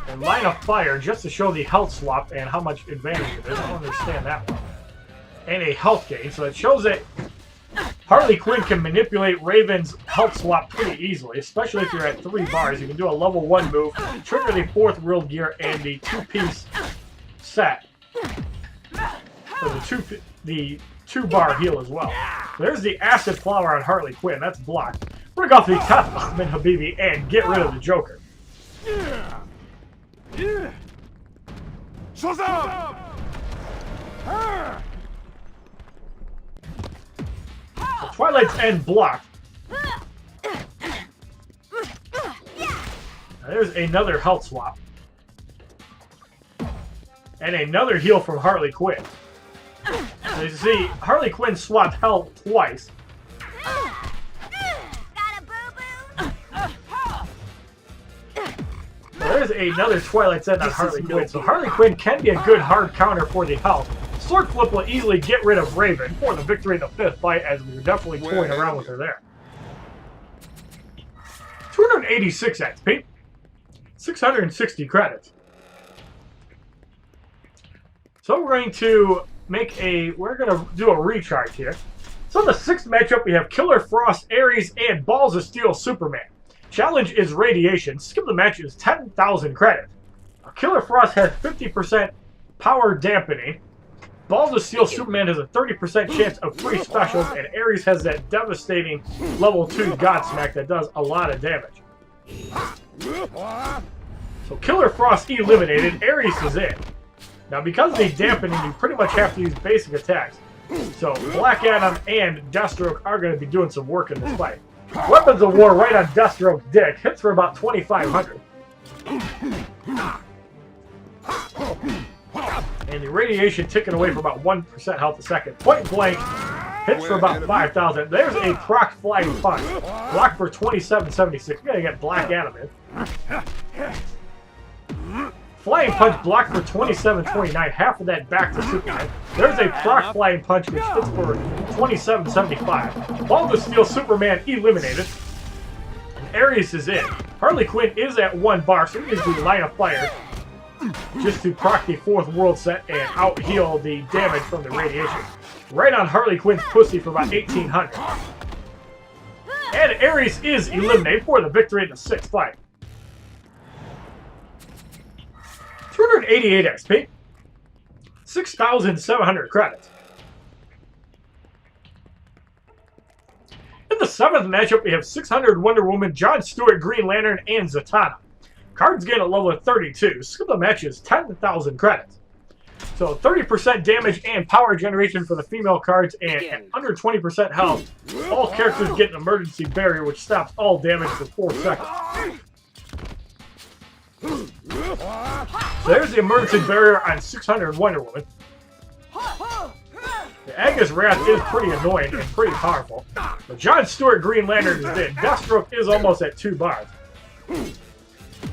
and line of fire just to show the health swap and how much advantage it is. I don't understand that one. And a health gain. So it shows that Harley Quinn can manipulate Raven's health swap pretty easily, especially if you're at 3 bars. You can do a level 1 move, trigger the 4th world gear, and the 2-piece set. So the 2-bar heal as well. There's the Acid Flower on Harley Quinn. That's blocked. We're going to go off the Taf Ahmed Habibi and get rid of the Joker. Shazam! Twilight's End blocked. There's another health swap. And another heal from Harley Quinn. So you see, Harley Quinn swapped health twice. There's another Twilight's End on Harley Quinn. So Harley Quinn can be a good hard counter for the health. Sword Flip will easily get rid of Raven for the victory in the 5th fight, as we were definitely toying around with her there. 286 XP. 660 credits. So we're going to do a recharge here. So in the 6th matchup, we have Killer Frost, Ares, and Balls of Steel Superman. Challenge is Radiation. Skip the match is 10,000 credits. Killer Frost has 50% power dampening. Balls of Steel Superman has a 30% chance of free specials, and Ares has that devastating level 2 Godsmack that does a lot of damage. So Killer Frost eliminated, Ares is in. Now because of the dampening, you pretty much have to use basic attacks. So Black Adam and Deathstroke are going to be doing some work in this fight. Weapons of War right on Deathstroke's dick, hits for about 2,500. And the radiation ticking away for about 1% health a second. Point blank hits for about 5,000. There's a proc flying punch. Block for 2776. We gotta get Black Adam in. Flying punch blocked for 2729. Half of that back to Superman. There's a proc flying punch which hits for 2775. Balls of Steel Superman eliminated. And Ares is in. Harley Quinn is at 1 bar, so we can do line of fire just to proc the 4th world set and out heal the damage from the radiation. Right on Harley Quinn's pussy for about 1,800. And Ares is eliminated for the victory in the 6th fight. 288 XP. 6,700 credits. In the 7th matchup, we have 600 Wonder Woman, John Stewart, Green Lantern, and Zatanna. Cards gain at level 32. Skip the match is 10,000 credits. So 30% damage and power generation for the female cards, and under 20% health. All characters get an emergency barrier which stops all damage for 4 seconds. So there's the emergency barrier on 600 Wonder Woman. The Agus Wrath is pretty annoying and pretty powerful. But John Stewart Green Lantern is in. Deathstroke is almost at 2 bars.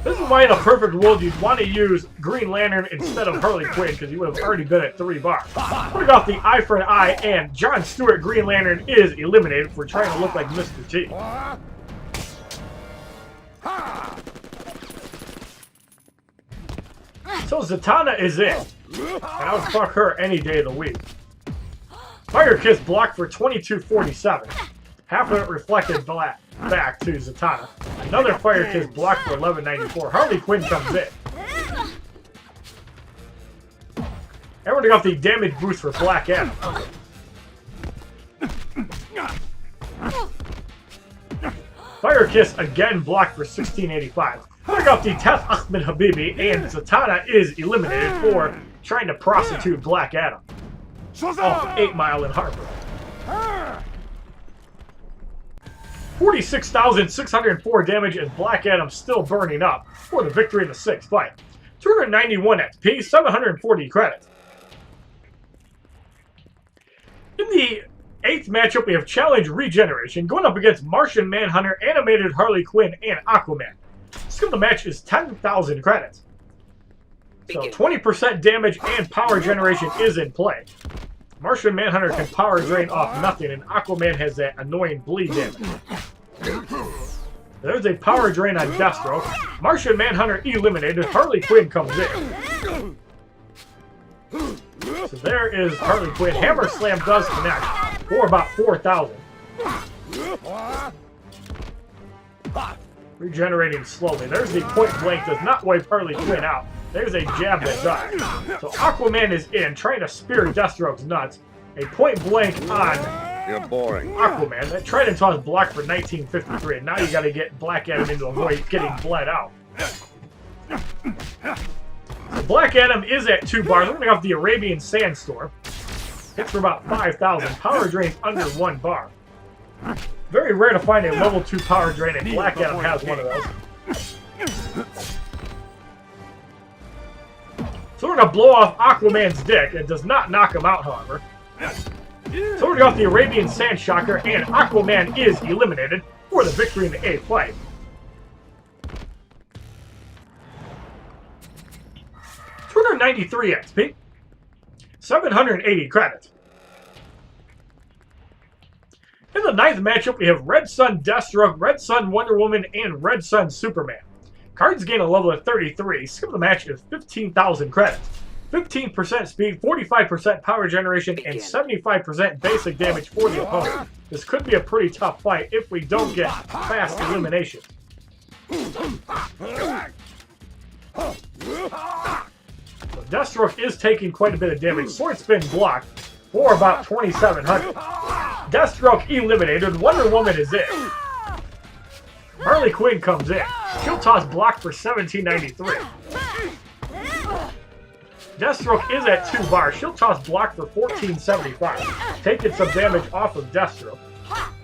This is why in a perfect world you'd want to use Green Lantern instead of Harley Quinn, because you would have already been at 3 bars. Putting off the eye for an eye, and John Stewart Green Lantern is eliminated for trying to look like Mr. T. So Zatanna is in, and I would fuck her any day of the week. Fire Kiss blocked for 2247. Half of it reflected back to Zatanna. Another Fire Kiss blocked for 1194. Harley Quinn comes in. And we're going to go off the damage boost for Black Adam. Fire Kiss again blocked for 1685. Putting up the Teth Ahmed Habibi, and Zatanna is eliminated for trying to prostitute Black Adam off 8 Mile in Harbor. 46,604 damage, and Black Adam still burning up for the victory in the 6th fight. 291 XP, 740 credits. In the 8th matchup, we have Challenge Regeneration going up against Martian Manhunter, Animated Harley Quinn, and Aquaman. Skill of the match is 10,000 credits. So 20% damage and power generation is in play. Martian Manhunter can power drain off nothing, and Aquaman has that annoying bleed damage. There's a power drain on Deathstroke. Martian Manhunter eliminated. Harley Quinn comes in. So there is Harley Quinn. Hammer Slam does connect for about 4,000. Regenerating slowly. There's the point blank. Does not wipe Harley Quinn out. There's a jab that dies. So Aquaman is in, trying to spear Deathstroke's nuts. A point blank on You're boring. Aquaman. That Trident toss blocked for 1953, and now you got to get Black Adam into a void getting bled out. So Black Adam is at 2 bars. We're going to go off the Arabian Sandstorm. Hits for about 5,000. Power drains under 1 bar. Very rare to find a level 2 power drain, and Black Adam has one of those. So we're going to blow off Aquaman's dick. It does not knock him out, however. So we're going to go off the Arabian Sand Shocker, and Aquaman is eliminated for the victory in the 8th fight. $293 XP. 780 credits. In the 9th matchup, we have Red Sun Deathstroke, Red Sun Wonder Woman, and Red Sun Superman. Cards gain a level of 33. Skill of the match is 15,000 credits. 15% speed, 45% power generation, and 75% basic damage for the opponent. This could be a pretty tough fight if we don't get fast elimination. So Deathstroke is taking quite a bit of damage. Sword Spin blocked for about 2,700. Deathstroke eliminated. Wonder Woman is in. Harley Quinn comes in. Shield toss blocked for 1,793. Deathstroke is at 2 bars. Shield toss blocked for 1,475. Taking some damage off of Deathstroke.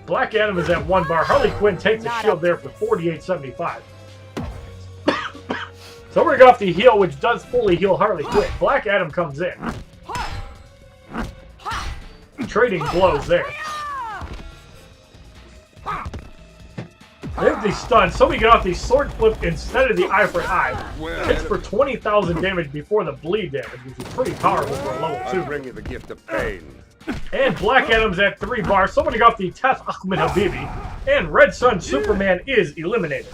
Black Adam is at 1 bar. Harley Quinn takes a shield there for 4,875. So we're going to go off the heal, which does fully heal Harley Quinn. Black Adam comes in. Trading blows there. There's the stun, so we get off the sword flip instead of the eye for an eye. Hits for 20,000 damage before the bleed damage, which is pretty powerful for a level 2. I bring you the gift of pain. And Black Adam's at 3 bars. Somebody got the Teth Ahmed Habibi. And Red Sun Superman is eliminated.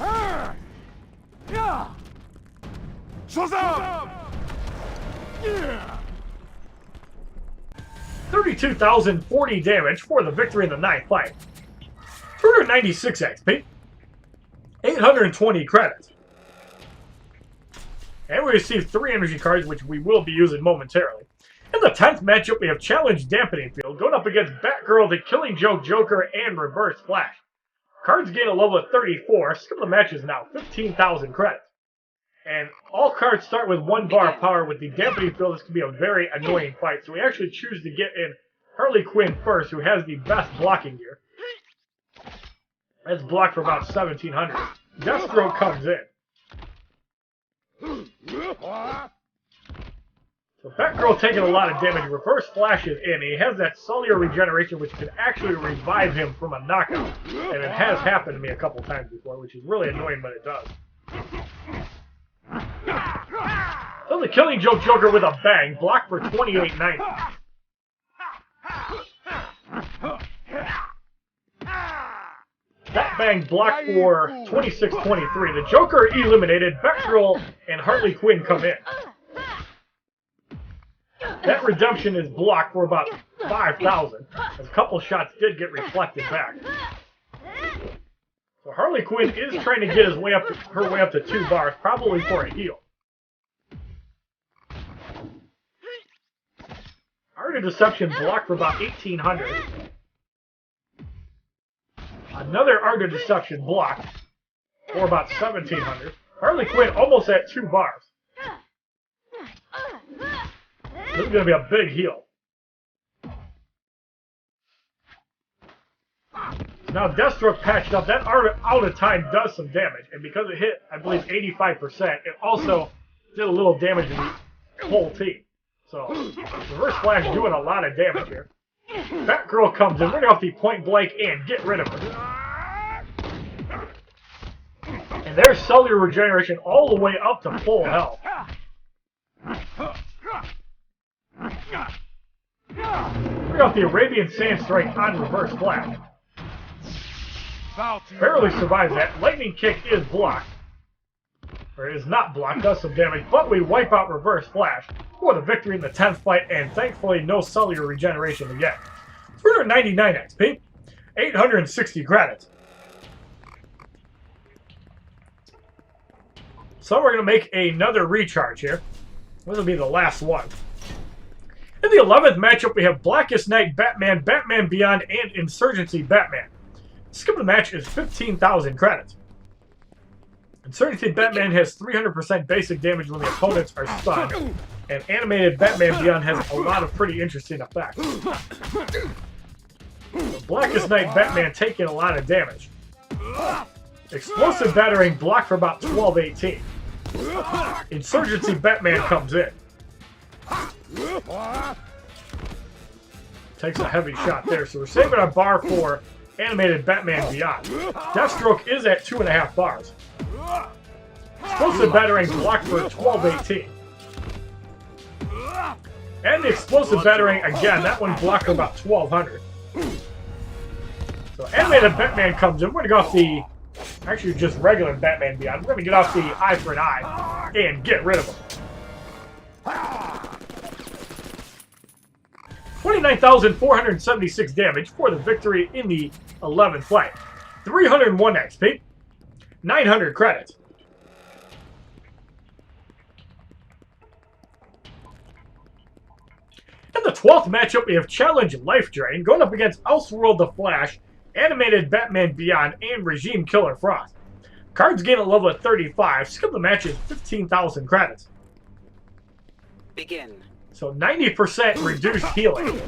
32,040 damage for the victory in the 9th fight. 296 XP. 820 credits. And we received 3 energy cards, which we will be using momentarily. In the 10th matchup, we have Challenge Dampening Field going up against Batgirl, the Killing Joke Joker, and Reverse Flash. Cards gain a level of 34. Skill of the match is now 15,000 credits. And all cards start with 1 bar of power. With the Dampening Field, this can be a very annoying fight. So we actually choose to get in Harley Quinn first, who has the best blocking gear. That's blocked for about 1,700. Deathstroke comes in. So Batgirl taking a lot of damage. Reverse Flash is in. He has that cellular regeneration, which can actually revive him from a knockout. And it has happened to me a couple times before, which is really annoying when it does. So the Killing Joke Joker with a bang. Blocked for 2,890. That bang blocked for 2623. The Joker eliminated. Batgirl and Harley Quinn come in. That redemption is blocked for about 5,000. As a couple shots did get reflected back. So Harley Quinn is trying to get her way up to 2 bars, probably for a heal. Art of Deception blocked for about 1,800. Another Art of Deception blocked for about 1,700. Harley Quinn almost at 2 bars. This is going to be a big heal. Now Deathstroke patched up. That out of time does some damage. And because it hit, I believe, 85%, it also did a little damage to the whole team. So, Reverse Flash doing a lot of damage here. Batgirl comes in, rid off the point blank and get rid of her. And there's cellular regeneration all the way up to full health. Rid off the Arabian Sand Strike on Reverse Flash. Barely survives that. Lightning Kick is blocked. Or is not blocked, does some damage, but we wipe out Reverse Flash for the victory in the 10th fight, and thankfully no cellular regeneration again. 399 XP, 860 credits. So we're going to make another recharge here. This will be the last one. In the 11th matchup, we have Blackest Night Batman, Batman Beyond, and Insurgency Batman. Skip the match is 15,000 credits. Insurgency Batman has 300% basic damage when the opponents are stunned, and Animated Batman Beyond has a lot of pretty interesting effects. The Blackest Night Batman taking a lot of damage. Explosive Battering blocked for about 12-18. Insurgency Batman comes in. Takes a heavy shot there, so we're saving our bar for Animated Batman Beyond. Deathstroke is at 2.5 bars. Explosive Battering blocked for 12-18. And the Explosive Battering, again, that one blocked for about 1200. So Animated Batman comes in. We're going to go off the, actually just regular Batman Beyond. We're going to get off the eye for an eye and get rid of him. 29,476 damage for the victory in the 11th fight. 301 XP, 900 credits. In the 12th matchup, we have Challenge Life Drain going up against Elseworld the Flash, Animated Batman Beyond, and Regime Killer Frost. Cards gain a level at 35. Skip the match is 15,000 credits. Begin. So 90% reduced healing.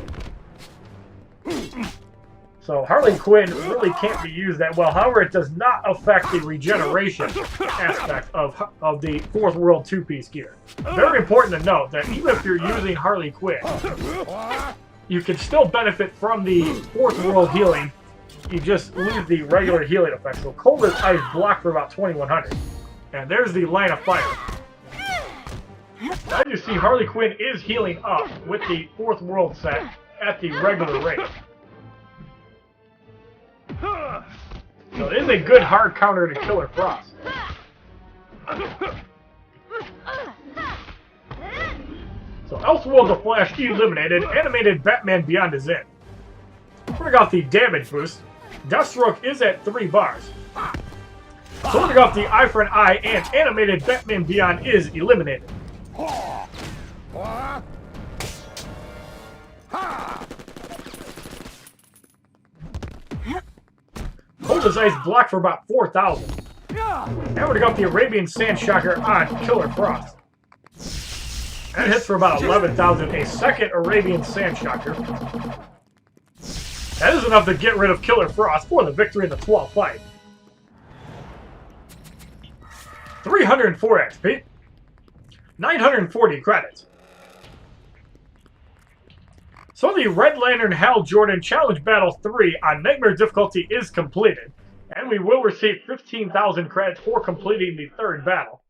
So Harley Quinn really can't be used that well. However, it does not affect the regeneration aspect of the 4th World 2-piece gear. Very important to note that even if you're using Harley Quinn, you can still benefit from the 4th World healing. You just lose the regular healing effect. So Cold as Ice blocked for about 2100. And there's the line of fire. As you see, Harley Quinn is healing up with the 4th World set at the regular rate. So it is a good hard counter to Killer Frost. So Elseworld the Flash eliminated. Animated Batman Beyond is in. We're going to go off the damage boost. Deathstroke is at 3 bars. So we're going to go off the eye for an eye, and Animated Batman Beyond is eliminated. Cold as Ice blocked for about 4,000. Now we're going to go up the Arabian Sand Shocker on Killer Frost. That hits for about 11,000. A second Arabian Sand Shocker. That is enough to get rid of Killer Frost for the victory in the 12th fight. 304 XP. 940 credits. So the Red Lantern Hal Jordan Challenge Battle 3 on Nightmare difficulty is completed, and we will receive 15,000 credits for completing the 3rd battle.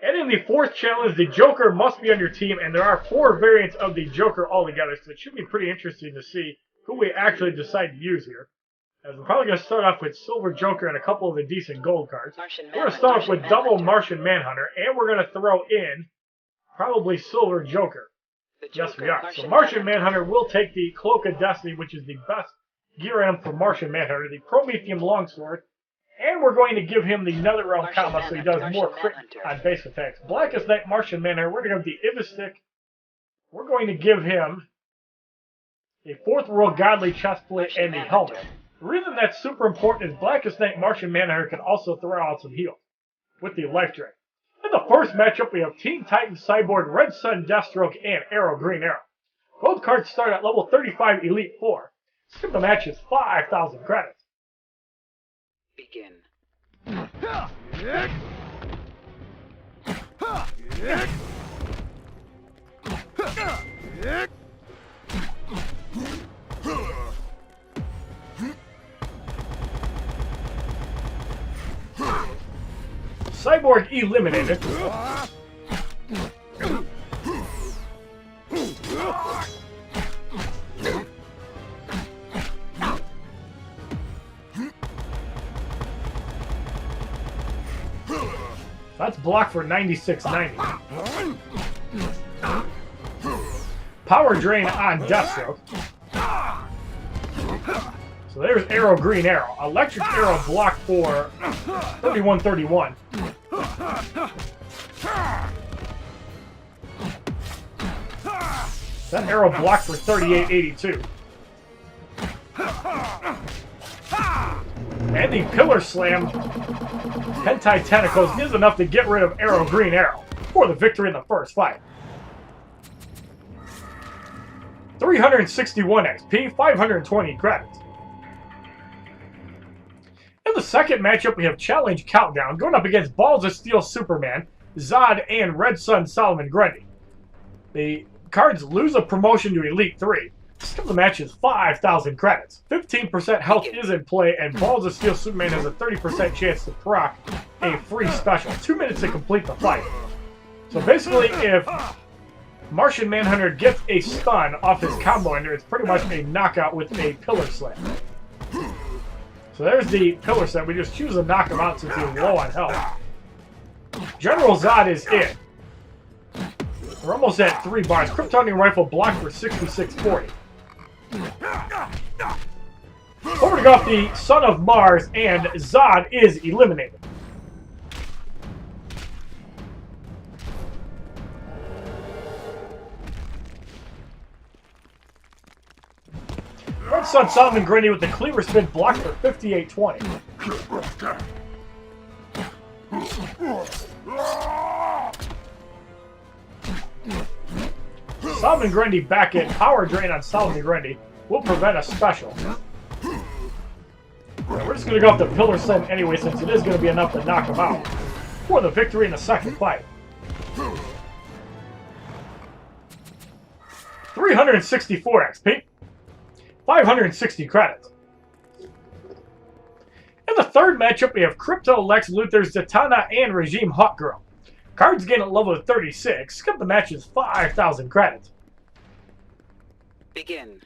And in the 4th challenge, the Joker must be on your team, and there are 4 variants of the Joker altogether, so it should be pretty interesting to see who we actually decide to use here. As we're probably going to start off with Silver Joker and a couple of the decent gold cards. We're going to start off with double Martian Manhunter, and we're going to throw in probably Silver Joker. Yes, we are. So Martian Manhunter will take the Cloak of Destiny, which is the best gear item for Martian Manhunter, the Prometheum Longsword, and we're going to give him the Netherrealm Comma so he does more crit on base attacks. Blackest Night Martian Manhunter, we're going to give the Ivistic. We're going to give him a 4th World Godly Chestplate and the helmet. The reason that's super important is Blackest Night Martian Manhunter can also throw out some heals with the Life Drain. In the first matchup, we have Teen Titans Cyborg, Red Sun Deathstroke, and Arrow Green Arrow. Gold cards start at level 35 Elite 4. Skip the match is 5,000 credits. Begin. Cyborg eliminated. That's blocked for 96.90. Power Drain on Deathstroke. So there's Arrow Green Arrow. Electric Arrow blocked for 31.31. That arrow blocked for 38.82. And the Pillar Slam Hentai Tentacles is enough to get rid of Arrow Green Arrow for the victory in the first fight. 361 XP, 520 credits. In the second matchup, we have Challenge Countdown going up against Balls of Steel Superman, Zod, and Red Sun Solomon Grundy. The cards lose a promotion to Elite 3. Skip the match is 5,000 credits. 15% health is in play, and Balls of Steel Superman has a 30% chance to proc a free special. 2 minutes to complete the fight. So basically, if Martian Manhunter gets a stun off his combo ender, it's pretty much a knockout with a Pillar Slam. So there's the Pillar Slam. We just choose to knock him out since he's low on health. General Zod is in. We're almost at 3 bars. Kryptonian Rifle blocked for 66.40. Over to go off the Son of Mars, and Zod is eliminated. Red Sun Solomon Grundy with the Cleaver Spin blocked for 58.20. Solomon Grundy back in. Power Drain on Solomon Grundy will prevent a special. We're just going to go off the Pillar Slam anyway, since it is going to be enough to knock him out for the victory in the second fight. 364 XP. 560 credits. In the third matchup, we have Crypto Lex Luthor, Zatanna, and Regime Hawkgirl. Cards gain at level 36. Skip the match is 5,000 credits. Begin.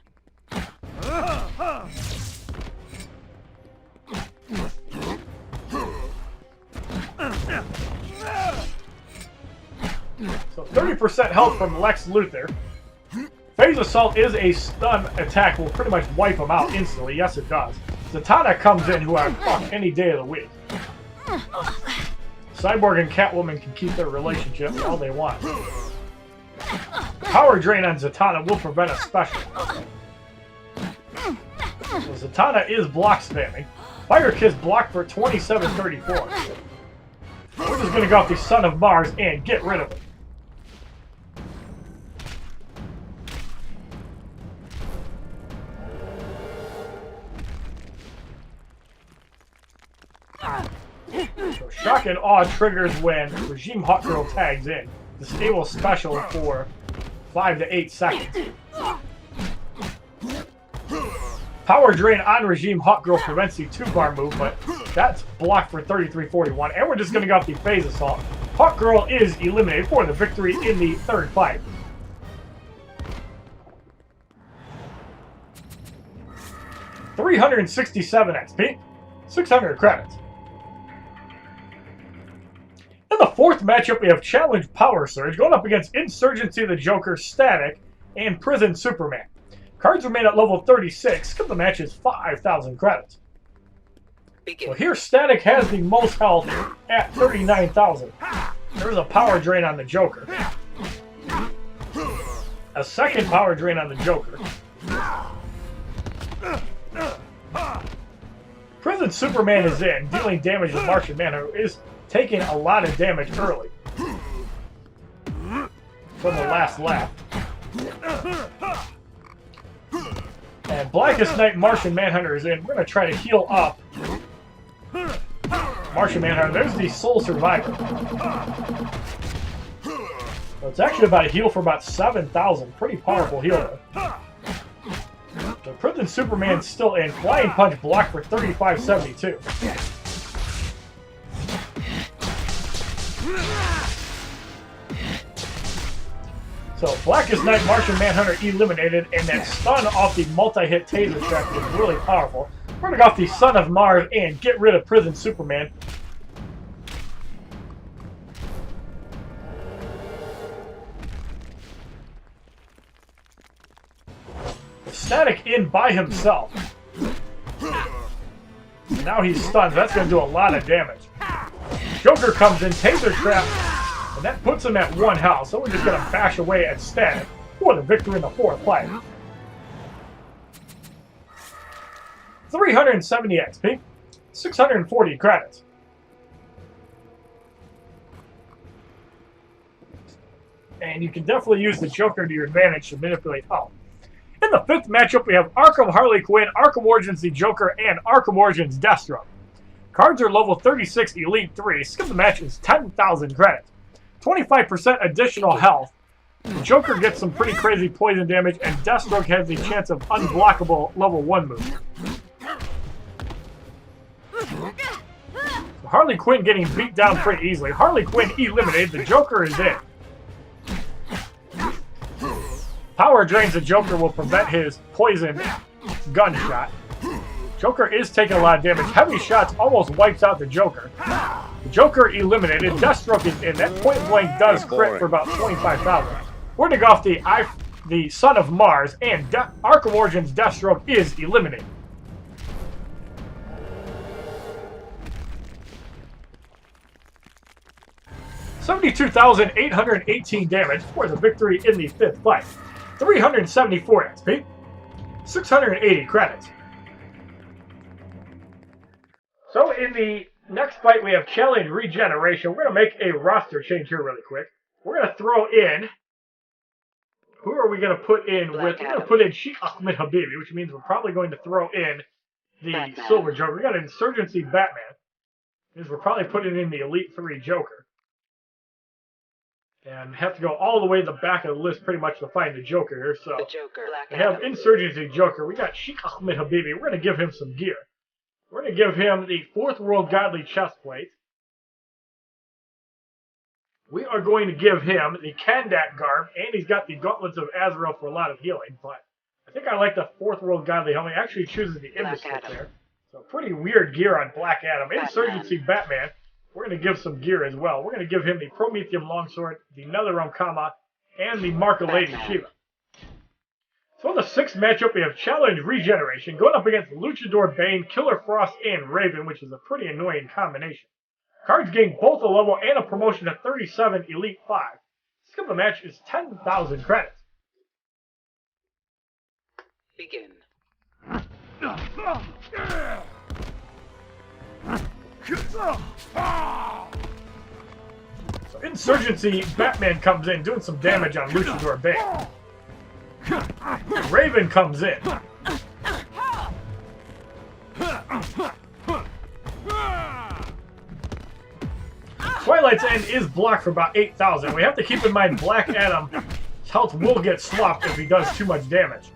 So 30% health from Lex Luthor. Phase Assault is a stun attack, will pretty much wipe him out instantly. Yes, it does. Zatanna comes in, who I fuck any day of the week. Cyborg and Catwoman can keep their relationship all they want. Power Drain on Zatanna will prevent a special. So Zatanna is block spamming. Fire Kiss blocked for 27.34. We're just going to go off the Son of Mars and get rid of it. So Shock and Awe triggers when Regime Hawkgirl tags in. Disable special for 5 to 8 seconds. Power Drain on Regime Hawkgirl prevents the 2-bar move, but that's blocked for 33.41. And we're just going to go off the Phase Assault. Hawkgirl is eliminated for the victory in the third fight. $367 XP, 600 credits. In the fourth matchup, we have Challenge Power Surge going up against Insurgency the Joker, Static, and Prison Superman. Cards remain at level 36. Skip the match is 5,000 credits. So here, Static has the most health at 39,000. There's a Power Drain on the Joker. A second Power Drain on the Joker. Prison Superman is in, dealing damage to Martian Manhunter, who is taking a lot of damage early from the last lap. And Blackest Night Martian Manhunter is in. We're going to try to heal up Martian Manhunter. There's the sole survivor. So it's actually about a heal for about 7,000. Pretty powerful heal there. The Prison Superman's still in. Flying Punch blocked for 3572. So Blackest Night Martian Manhunter eliminated, and that stun off the multi-hit taser trap is really powerful. We're going to go off the Son of Mars and get rid of Prison Superman. Static in by himself. Now he's stunned. That's going to do a lot of damage. Joker comes in, taser trap, and that puts him at 1 health. So we're just going to bash away at Static for the victory in the 4th fight. 370 XP, 640 credits. And you can definitely use the Joker to your advantage to manipulate health. In the 5th matchup, we have Arkham Harley Quinn, Arkham Origins the Joker, and Arkham Origins Deathstroke. Cards are level 36 Elite 3. Skip the match is 10,000 credits. 25% additional health. The Joker gets some pretty crazy poison damage, and Deathstroke has the chance of unblockable level 1 moves. Harley Quinn getting beat down pretty easily. Harley Quinn eliminated. The Joker is in. Power drains the Joker will prevent his poison gunshot. Joker is taking a lot of damage. Heavy shots almost wipes out the Joker. The Joker eliminated. Deathstroke is in. That point blank does crit for about 25,000. We're going to go off the Son of Mars, and Arkham Origins Deathstroke is eliminated. $72,818 damage for the victory in the 5th fight. 374 XP, 680 credits. So in the next fight, we have Challenge Regeneration. We're going to make a roster change here really quick. We're going to throw in... Who are we going to put in with? We're going to put in Sheikh Ahmed Habibi, which means we're probably going to throw in the Batman. Silver Joker. We got an Insurgency Batman. Means we're probably putting in the Elite 3 Joker. And have to go all the way to the back of the list pretty much to find the Joker here. So the Joker. we have Insurgency Joker. We got Sheikh Ahmed Habibi. We're going to give him some gear. We're going to give him the 4th World Godly chestplate. We are going to give him the Kandak garb, and he's got the Gauntlets of Azrael for a lot of healing. But I think I like the 4th World Godly helmet. He actually chooses the Imbecile there. So pretty weird gear on Black Adam. Insurgency Batman. We're going to give some gear as well. We're going to give him the Prometheum Longsword, the Netherrealm Kama, and the Mark of Lady Shiva. So in the 6th matchup, we have Challenge Regeneration going up against Luchador Bane, Killer Frost, and Raven, which is a pretty annoying combination. Cards gain both a level and a promotion to 37 Elite 5. Skip the match is 10,000 credits. Begin. So Insurgency Batman comes in, doing some damage on Luchador Bane. Raven comes in. Twilight's End is blocked for about 8,000. We have to keep in mind Black Adam's health will get slopped if he does too much damage.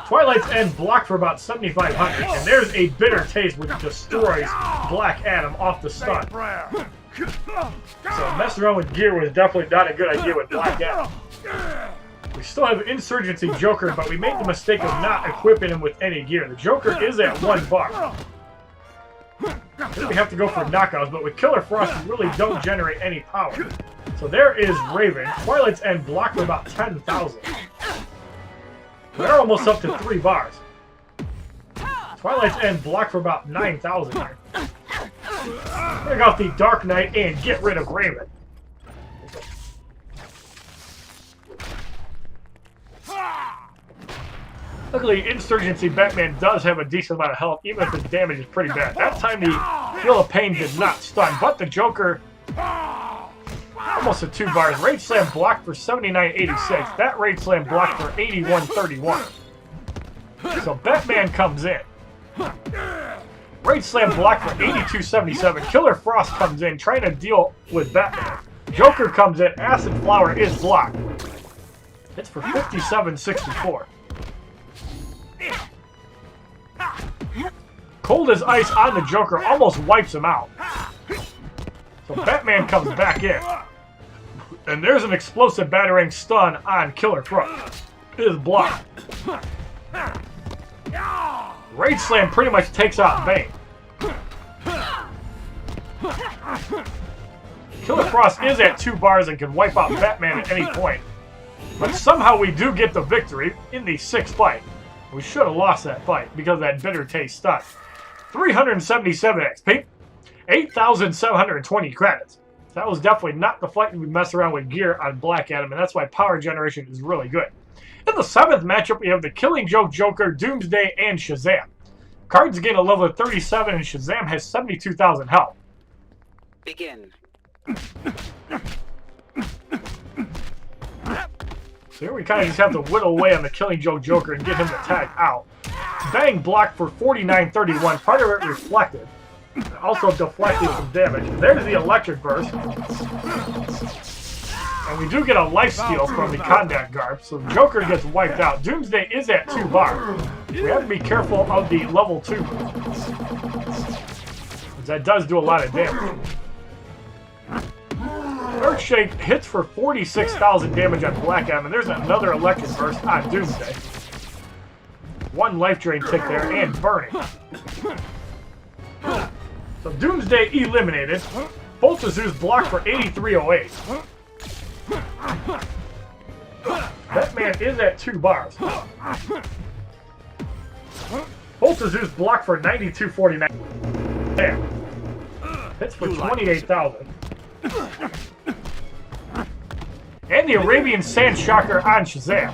Twilight's End blocked for about 7,500, and there's a bitter taste which destroys Black Adam off the stun. So messing around with gear was definitely not a good idea with Black Adam. We still have Insurgency Joker, but we made the mistake of not equipping him with any gear. The Joker is at 1 bar. We have to go for knockouts, but with Killer Frost, we really don't generate any power. So there is Raven. Twilight's End blocked for about 10,000. We're almost up to 3 bars. Twilight's End blocked for about 9,000 here. Bring out the Dark Knight and get rid of Raven. Luckily, Insurgency Batman does have a decent amount of health, even if his damage is pretty bad. That time the Feel of Pain did not stun, but the Joker, almost a 2 bars. Raid Slam blocked for 79.86. That Raid Slam blocked for 81.31. So Batman comes in. Raid Slam blocked for 82.77. Killer Frost comes in, trying to deal with Batman. Joker comes in. Acid Flower is blocked. It's for 57.64. Cold as Ice on the Joker almost wipes him out. So Batman comes back in. And there's an explosive battering stun on Killer Frost. It is blocked. Raid Slam pretty much takes out Bane. Killer Frost is at 2 bars and can wipe out Batman at any point. But somehow we do get the victory in the 6th fight. We should have lost that fight because of that bitter taste stun. 377 XP, 8,720 credits. That was definitely not the fight we mess around with gear on Black Adam, and that's why power generation is really good. In the 7th matchup, we have the Killing Joke Joker, Doomsday, and Shazam. Cards gain a level of 37, and Shazam has 72,000 health. Begin. So here we kind of just have to whittle away on the Killing Joke Joker and get him to tag out. Bang blocked for 49.31, part of it reflected. Also deflecting some damage. There's the Electric Burst. And we do get a lifesteal from the Contact Garb, so the Joker gets wiped out. Doomsday is at 2 bars. We have to be careful of the level 2 moves. That does do a lot of damage. Earthshake hits for 46,000 damage on Black Adam, and there's another Electric Burst on Doomsday. 1 life drain tick there, and burning. So Doomsday eliminated. Boltazoos blocked for 8308. Batman is at 2 bars. Boltazoos blocked for 9249. Damn. Hits for 28,000. And the Arabian Sand Shocker on Shazam.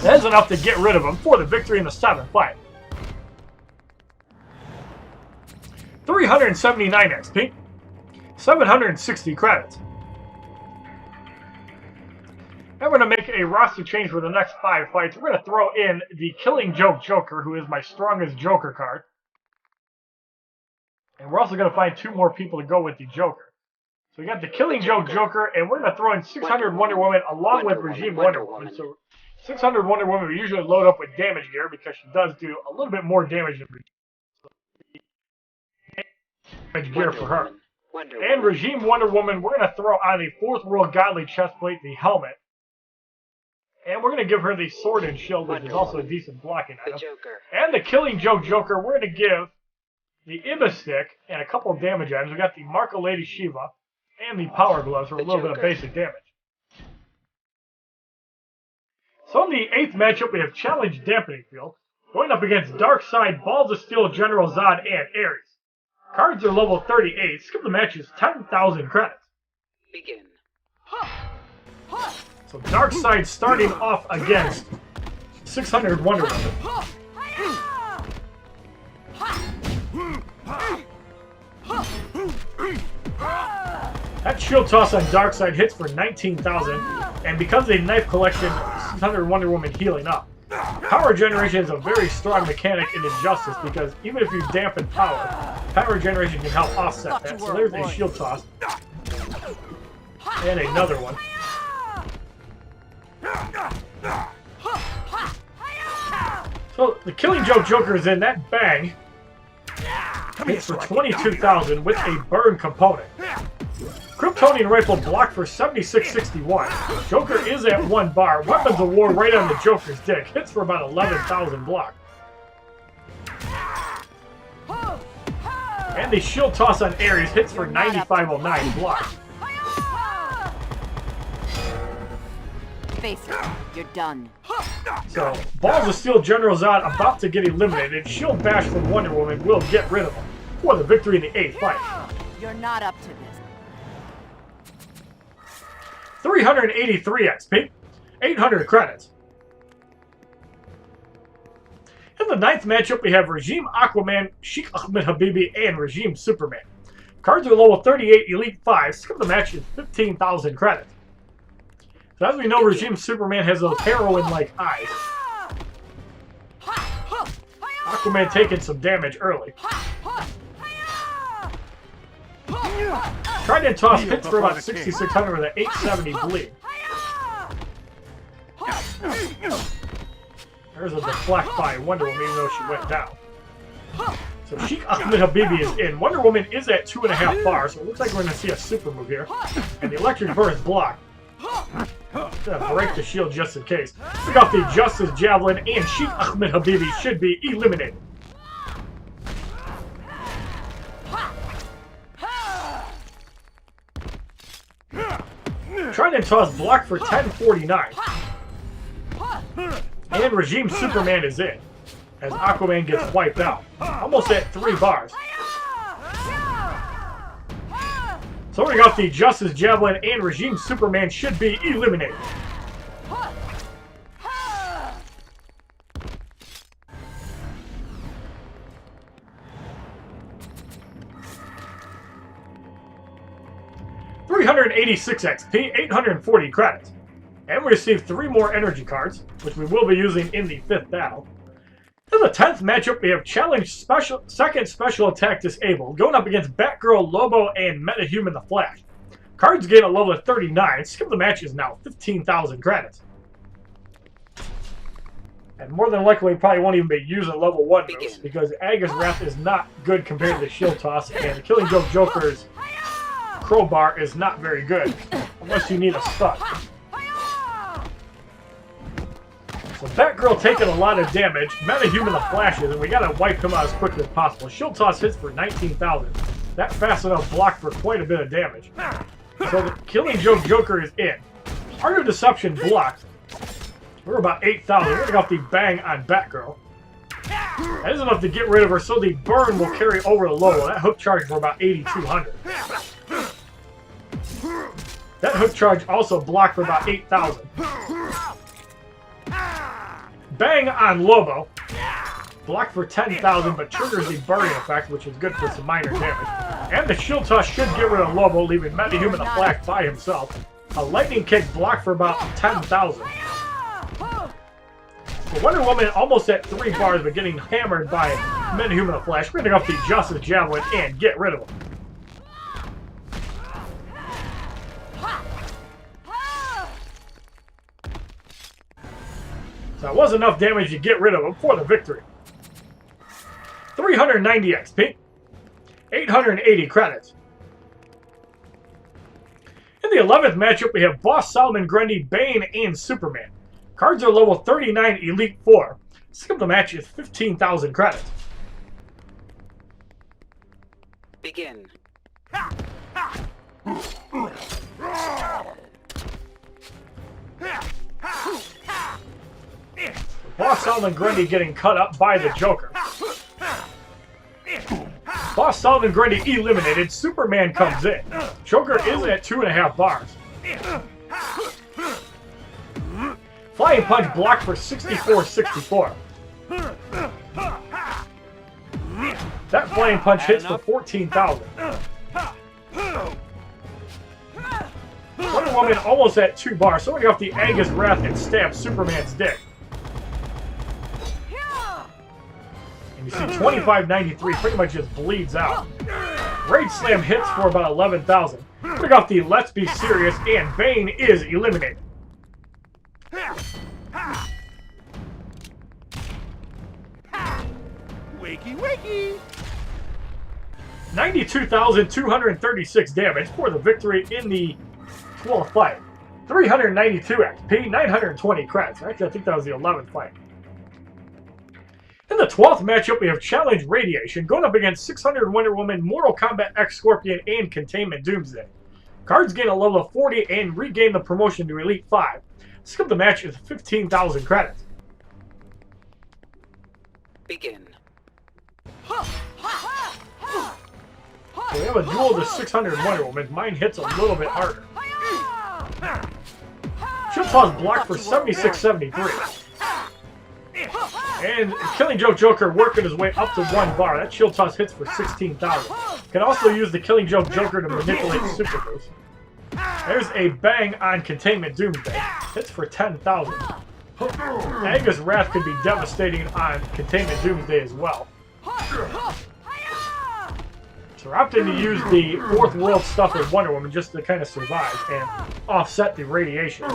That is enough to get rid of him for the victory in the 7th fight. 379 XP, 760 credits. And we're going to make a roster change for the next 5 fights. We're going to throw in the Killing Joke Joker, who is my strongest Joker card. And we're also going to find 2 more people to go with the Joker. So we got the Killing Joke Joker, and we're going to throw in 600 Wonder Woman along with Regime Wonder Woman. So 600 Wonder Woman we usually load up with damage gear because she does do a little bit more damage than damage gear for her. And Regime Wonder Woman, we're going to throw on the 4th World Godly chestplate, the helmet. And we're going to give her the Sword and Shield, which is also a decent blocking item. And the Killing Joke Joker, we're going to give the Ibis Stick and a couple of damage items. We got the Marco Lady Shiva and the Power Gloves for a little bit of basic damage. So in the 8th matchup, we have Challenge Dampening Field, going up against Darkseid, Balls of Steel, General Zod, and Ares. Cards are level 38. Skip the match is 10,000 credits. Begin. So Darkseid starting off against 600 Wonder Woman. That shield toss on Darkseid hits for 19,000, and because of the knife collection, 600 Wonder Woman healing up. Power generation is a very strong mechanic in Injustice because even if you dampen power, power generation can help offset that. So there's a shield toss. And another one. So the Killing Joke Joker is in. That bang hits for 22,000 with a burn component. Kryptonian Rifle blocked for 7661. Joker is at 1 bar. Weapons of War right on the Joker's dick. Hits for about 11,000 block. And the shield toss on Ares hits for 9509 block. Face it, you're done. So, Balls of Steel General Zod about to get eliminated. Shield Bash from Wonder Woman will get rid of him for the victory in the 8th fight. You're not up to this. 383 XP, 800 credits. In the 9th matchup, we have Regime Aquaman, Sheikh Ahmed Habibi, and Regime Superman. Cards are level 38, Elite 5. Skip the match is 15,000 credits. So as we know, Regime Superman has those heroin-like eyes. Aquaman taking some damage early. Trident Toss hits for about 6,600 with an 870 bleed. There's a deflect by Wonder Woman even though she went down. So Sheikh Ahmed Habibi is in. Wonder Woman is at 2.5 bars, so it looks like we're going to see a super move here. And the electric burst blocked. Gonna break the shield just in case. We got the Justice Javelin, and Sheikh Ahmed Habibi should be eliminated. Trident Toss blocked for 1049. And Regime Superman is in, as Aquaman gets wiped out. Almost at 3 bars. So we got the Justice Javelin, and Regime Superman should be eliminated. $386 XP, 840 credits. And we received 3 more energy cards, which we will be using in the 5th battle. In the 10th matchup, we have Challenge Second Special Attack Disabled, going up against Batgirl, Lobo, and Metahuman the Flash. Cards gain a level of 39. Skip the match is now 15,000 credits. And more than likely, we probably won't even be using level 1 moves, because Aga's Wrath is not good compared to the Shield Toss, and the Killing Joke Joker's Crowbar is not very good, unless you need a stun. So Batgirl taking a lot of damage, Metahuman the Flashes, and we gotta wipe him out as quickly as possible. Shield Toss hits for 19,000. That fast enough blocked for quite a bit of damage. So the Killing Joke Joker is in. Art of Deception blocked. We're about 8,000. We're gonna go off the Bang on Batgirl. That is enough to get rid of her, so the burn will carry over the Lobo. That hook charge for about 8,200. That hook charge also blocked for about 8,000. Bang on Lobo. Blocked for 10,000, but triggers the burning effect, which is good for some minor damage. And the Shield Toss should get rid of Lobo, leaving Metahuman the Flash by himself. A Lightning Kick blocked for about 10,000. So Wonder Woman almost at 3 bars, but getting hammered by Metahuman the Flash. We're going to go up the Justice Javelin and get rid of him. So that was enough damage to get rid of him for the victory. 390 XP, 880 credits. In the 11th matchup, we have Boss Solomon Grundy, Bane, and Superman. Cards are level 39, Elite 4. Skip the match is 15,000 credits. Begin. Boss Solomon Grundy getting cut up by the Joker. Boss Solomon Grundy eliminated. Superman comes in. Joker is at 2.5 bars. Flying Punch blocked for 64-64. That Flying Punch hits for 14,000. Wonder Woman almost at 2 bars, so we got the Aga's Wrath and stab Superman's dick. And you see 2593 pretty much just bleeds out. Rage Slam hits for about 11,000. We got the Let's Be Serious, and Bane is eliminated. Wakey, wakey! 92,236 damage for the victory in the 12th fight. 392 XP, 920 credits. Actually, I think that was the 11th fight. In the 12th matchup, we have Challenge Radiation going up against 600 Wonder Woman, Mortal Kombat X Scorpion, and Containment Doomsday. Cards gain a level of 40 and regain the promotion to Elite 5. Skip the match is 15,000 credits. Begin. So we have a duel to 600 Wonder Woman. Mine hits a little bit harder. Shield Toss blocked for 76-73. And Killing Joke Joker working his way up to 1 bar. That shield toss hits for 16,000. Can also use the Killing Joke Joker to manipulate super boost. There's a bang on Containment Doomsday. Hits for 10,000. Angus Wrath could be devastating on Containment Doomsday as well. So we're opting to use the Fourth World stuff with Wonder Woman just to kind of survive and offset the radiation.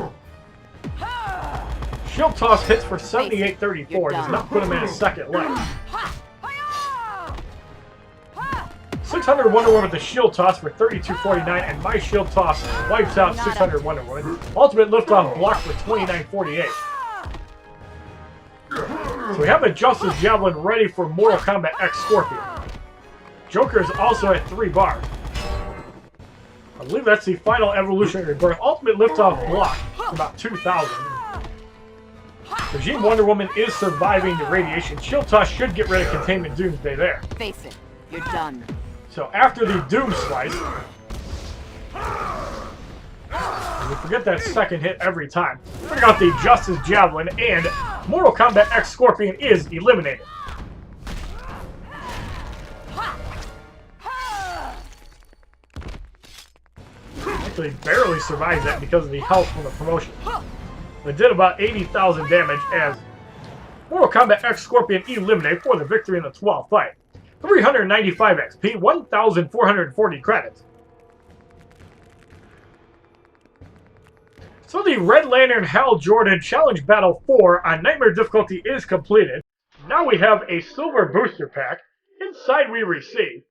Shield toss hits for 78.34, does not put him in his second leg. 600 Wonder Woman with the shield toss for 32.49, and my shield toss wipes out 600 Wonder Woman. Ultimate liftoff block for 29.48. So we have a Justice Javelin ready for Mortal Kombat X Scorpion. Joker is also at 3 bars. I believe that's the final evolutionary birth. Ultimate liftoff block for about 2,000. Regime Wonder Woman is surviving the radiation. Shield toss should get rid of Containment Doomsday there. Face it, you're done. So after the Doom Slice, we forget that second hit every time. Bring out the Justice Javelin, and Mortal Kombat X Scorpion is eliminated. Actually barely survives that because of the health from the promotion. It did about 80,000 damage as Mortal Kombat X Scorpion eliminated for the victory in the 12th fight. 395 XP, 1,440 credits. So the Red Lantern Hal Jordan Challenge Battle 4 on Nightmare difficulty is completed. Now we have a silver booster pack. Inside we receive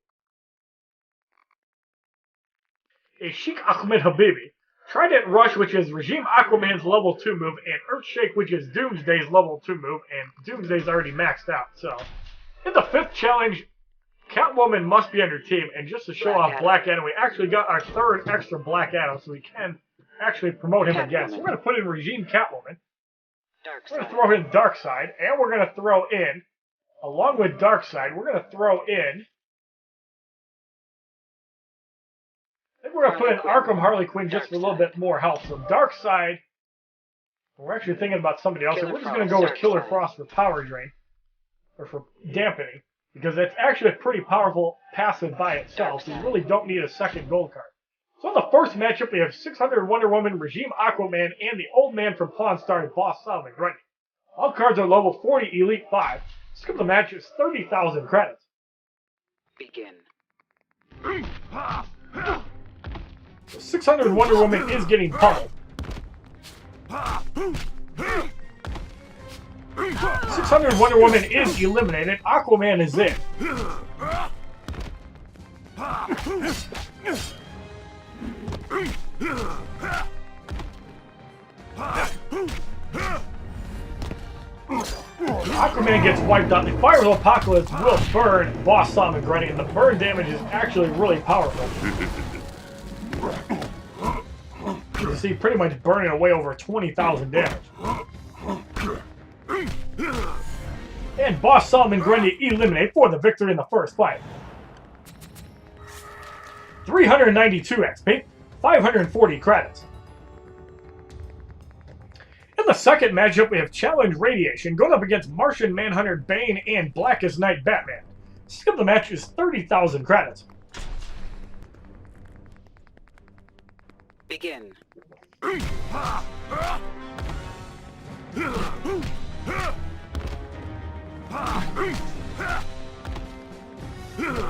a Sheikh Ahmed Habibi, Trident Rush, which is Regime Aquaman's level 2 move, and Earthshake, which is Doomsday's level 2 move, and Doomsday's already maxed out. So, in the 5th challenge, Catwoman must be on your team, and just to show off Black Adam, we actually got our 3rd extra Black Adam, so we can actually promote him again. So we're going to put in Regime Catwoman. We're going to throw in Darkseid, and we're going to throw in, along with Darkseid, we're going to throw in, I think we're going to put in Arkham Harley Quinn just for a little bit more health. So Darkseid, we're actually thinking about somebody else. We're just going to go with Killer Frost for power drain, or for dampening, because it's actually a pretty powerful passive by itself, so you really don't need a second gold card. So in the first matchup, we have 600 Wonder Woman, Regime Aquaman, and the Old Man from Pawn Star, Boss Solomon Grundy. All cards are level 40 Elite 5. Skip the match is 30,000 credits. Begin. 600 Wonder Woman is getting pummeled. 600 Wonder Woman is eliminated. Aquaman is in. Aquaman gets wiped out. The Fire of Apocalypse will burn Boss Solomon Grundy, and the burn damage is actually really powerful. You can see pretty much burning away over 20,000 damage. And Boss Solomon Grundy eliminated for the victory in the first fight. 392 XP, 540 credits. In the second matchup, we have Challenge Radiation going up against Martian Manhunter, Bane, and Blackest Night Batman. Skip the match is 30,000 credits. Begin.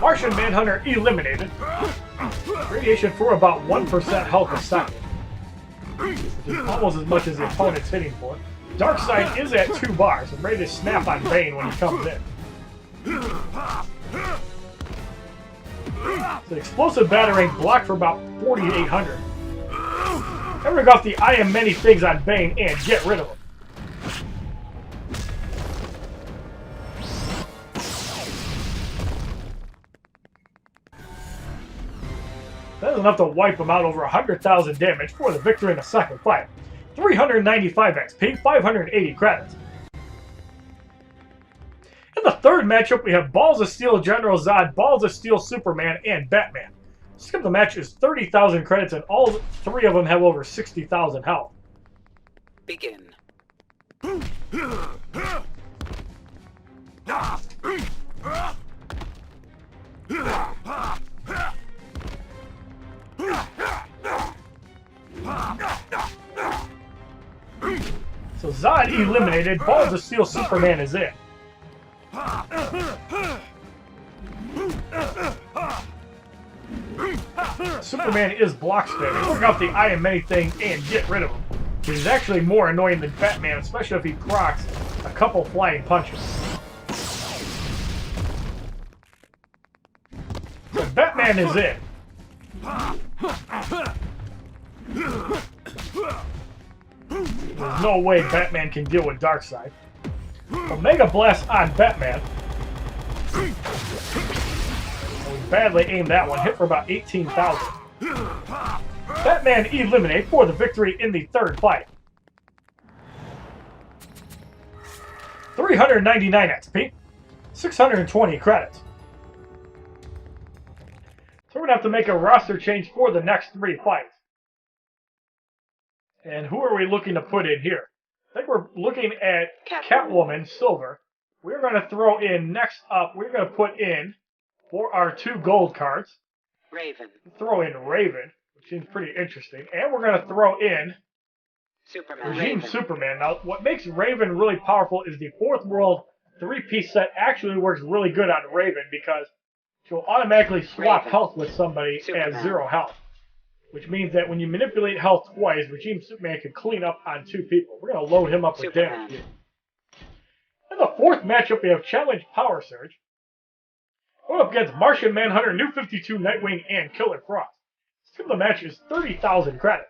Martian Manhunter eliminated. Radiation for about 1% health a second, which is almost as much as the opponent's hitting for. Darkseid is at 2 bars and ready to snap on Bane when he comes in. The explosive battering blocked for about 4,800. Then we got the I am many things on Bane and get rid of him. That is enough to wipe him out over 100,000 damage for the victory in the second fight. 395 XP, 580 credits. In the third matchup, we have Balls of Steel General Zod, Balls of Steel Superman, and Batman. Skip the match is 30,000 credits, and all 3 of them have over 60,000 health. Begin. So Zod eliminated. Balls of Steel Superman is in. Superman is block spamming. Work out the I am many thing and get rid of him. He's actually more annoying than Batman, especially if he procs a couple flying punches. So Batman is in. There's no way Batman can deal with Darkseid. Omega Blast on Batman. We badly aimed that one. Hit for about 18,000. Batman eliminate for the victory in the third fight. 399 XP. 620 credits. So we're going to have to make a roster change for the next 3 fights. And who are we looking to put in here? I think we're looking at Catwoman, Silver. We're going to throw in, next up, we're going to put in, for our 2 gold cards, Raven. throw in Raven, which seems pretty interesting. And we're going to throw in Superman. Regime Raven. Superman. Now, what makes Raven really powerful is the 4th World 3-piece set actually works really good on Raven because she'll automatically swap Raven. health with somebody Superman. at 0 health. Which means that when you manipulate health twice, Regime Superman can clean up on 2 people. We're going to load him up with Superman. damage. In the 4th matchup, we have Challenge Power Surge. Going up against Martian Manhunter, New 52, Nightwing, and Killer Frost. This the match is 30,000 credits.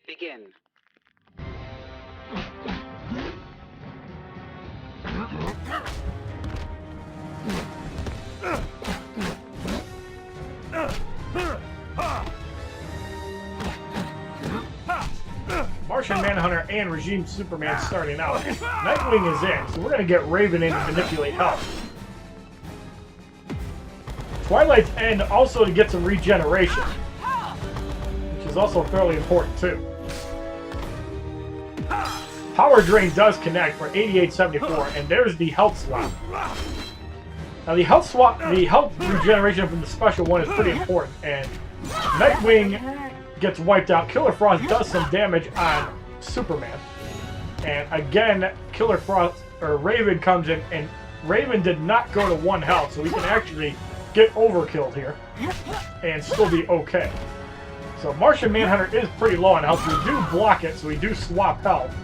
Begin. Martian Manhunter and Regime Superman starting out. Nightwing is in, so we're going to get Raven in to manipulate health. Twilight's End also to get some regeneration, which is also fairly important too. Power Drain does connect for 8874, and there's the health swap. Now the health regeneration from the special one is pretty important, and Nightwing gets wiped out. Killer Frost does some damage on Superman. And again, Raven comes in, and Raven did not go to 1 health, so we can actually get overkilled here and still be okay. So Martian Manhunter is pretty low on health. We do block it, so we do swap health.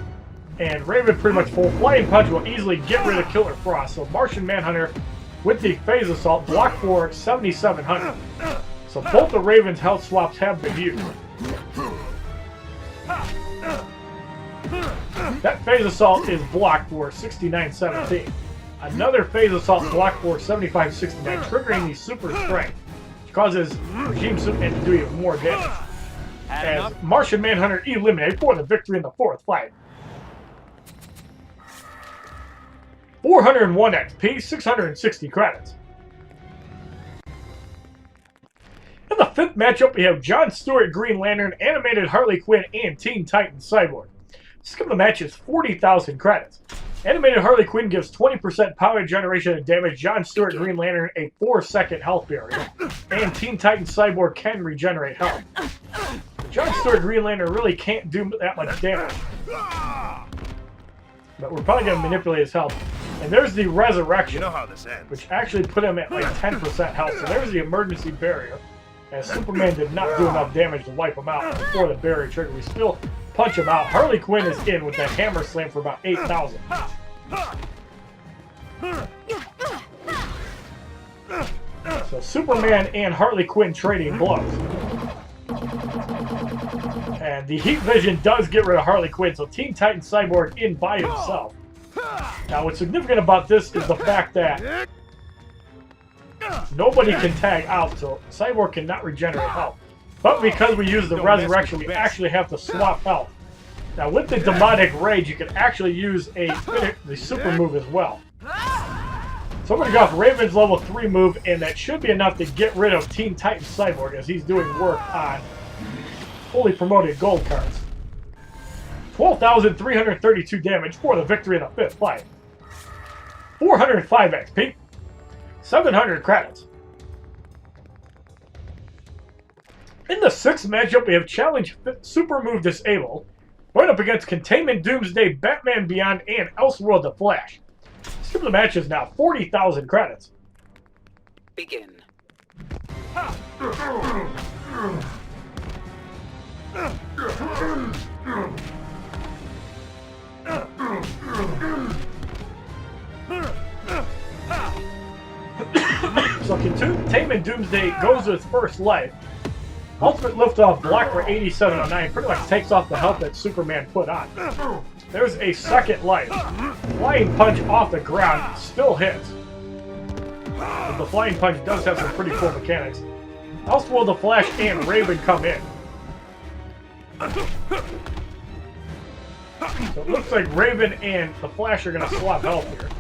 And Raven pretty much full flying punch will easily get rid of Killer Frost. So Martian Manhunter with the phase assault block for 7,700. So both the Raven's health swaps have been used. That phase assault is blocked for 6917. Another phase assault blocked for 7569, triggering the super strength, which causes Regime Superman to do even more damage. As Martian Manhunter eliminated for the victory in the 4th fight. 401 XP, 660 credits. In the 5th matchup, we have John Stewart, Green Lantern, Animated Harley Quinn, and Teen Titans Cyborg. This of the match is 40,000 credits. Animated Harley Quinn gives 20% power generation and damage. John Stewart, Green Lantern, a 4-second health barrier. And Teen Titans Cyborg can regenerate health. But John Stewart, Green Lantern really can't do that much damage. But we're probably going to manipulate his health. And there's the Resurrection, You know how this ends. which actually put him at like 10% health. So there's the emergency barrier. As Superman did not do enough damage to wipe him out before the barrier trigger. We still punch him out. Harley Quinn is in with that hammer slam for about 8,000. So Superman and Harley Quinn trading blows. And the Heat Vision does get rid of Harley Quinn, so Teen Titans Cyborg in by himself. Now what's significant about this is the fact that nobody can tag out, so Cyborg cannot regenerate health. But because we use the Resurrection, we actually have to swap health. Now with the Demonic Rage, you can actually use the super move as well. So I'm going to go off Raven's level 3 move, and that should be enough to get rid of Teen Titans Cyborg as he's doing work on fully promoted gold cards. 12,332 damage for the victory in the 5th fight. 405 XP. 700 credits. In the 6th matchup, we have Challenge Super Move Disabled. Going up against Containment Doomsday, Batman Beyond, and Elseworld the Flash. Skip the match is now 40,000 credits. Begin. So Containment Doomsday goes to its first life. Ultimate Liftoff block for 8709 pretty much takes off the health that Superman put on. There's a second life. Flying Punch off the ground still hits. But the Flying Punch does have some pretty cool mechanics. Elseworld the Flash and Raven come in. So it looks like Raven and the Flash are going to swap health here.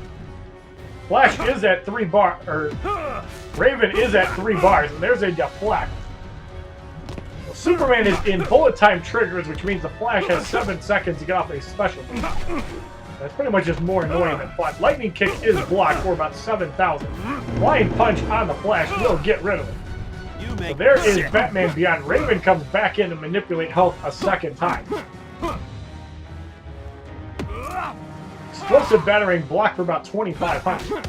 Flash is at 3 bar, or Raven is at 3 bars, and there's a deflect. Well, Superman is in bullet time triggers, which means the Flash has 7 seconds to get off a special move. That's pretty much just more annoying than fun. Lightning Kick is blocked for about 7,000. Flying Punch on the Flash will get rid of it. So there is Batman Beyond. Raven comes back in to manipulate health a second time. Explosive Battering blocked for about 2,500.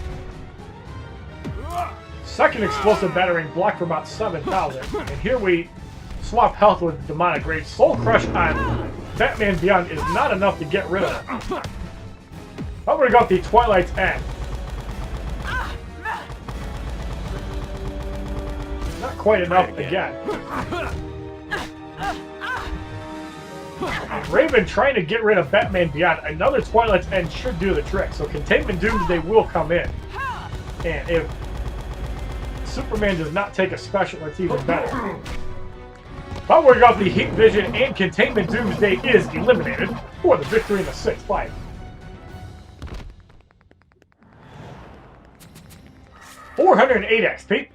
Second Explosive Battering blocked for about 7,000. And here we swap health with Demonic Rage. Soul Crush on Batman Beyond is not enough to get rid of it. But we got the Twilight's End. Not quite enough again. Raven trying to get rid of Batman Beyond. Another Twilight's End should do the trick. So Containment Doomsday will come in. And if Superman does not take a special, it's even better. But we got the Heat Vision and Containment Doomsday is eliminated for the victory in the 6th fight. $408 XP.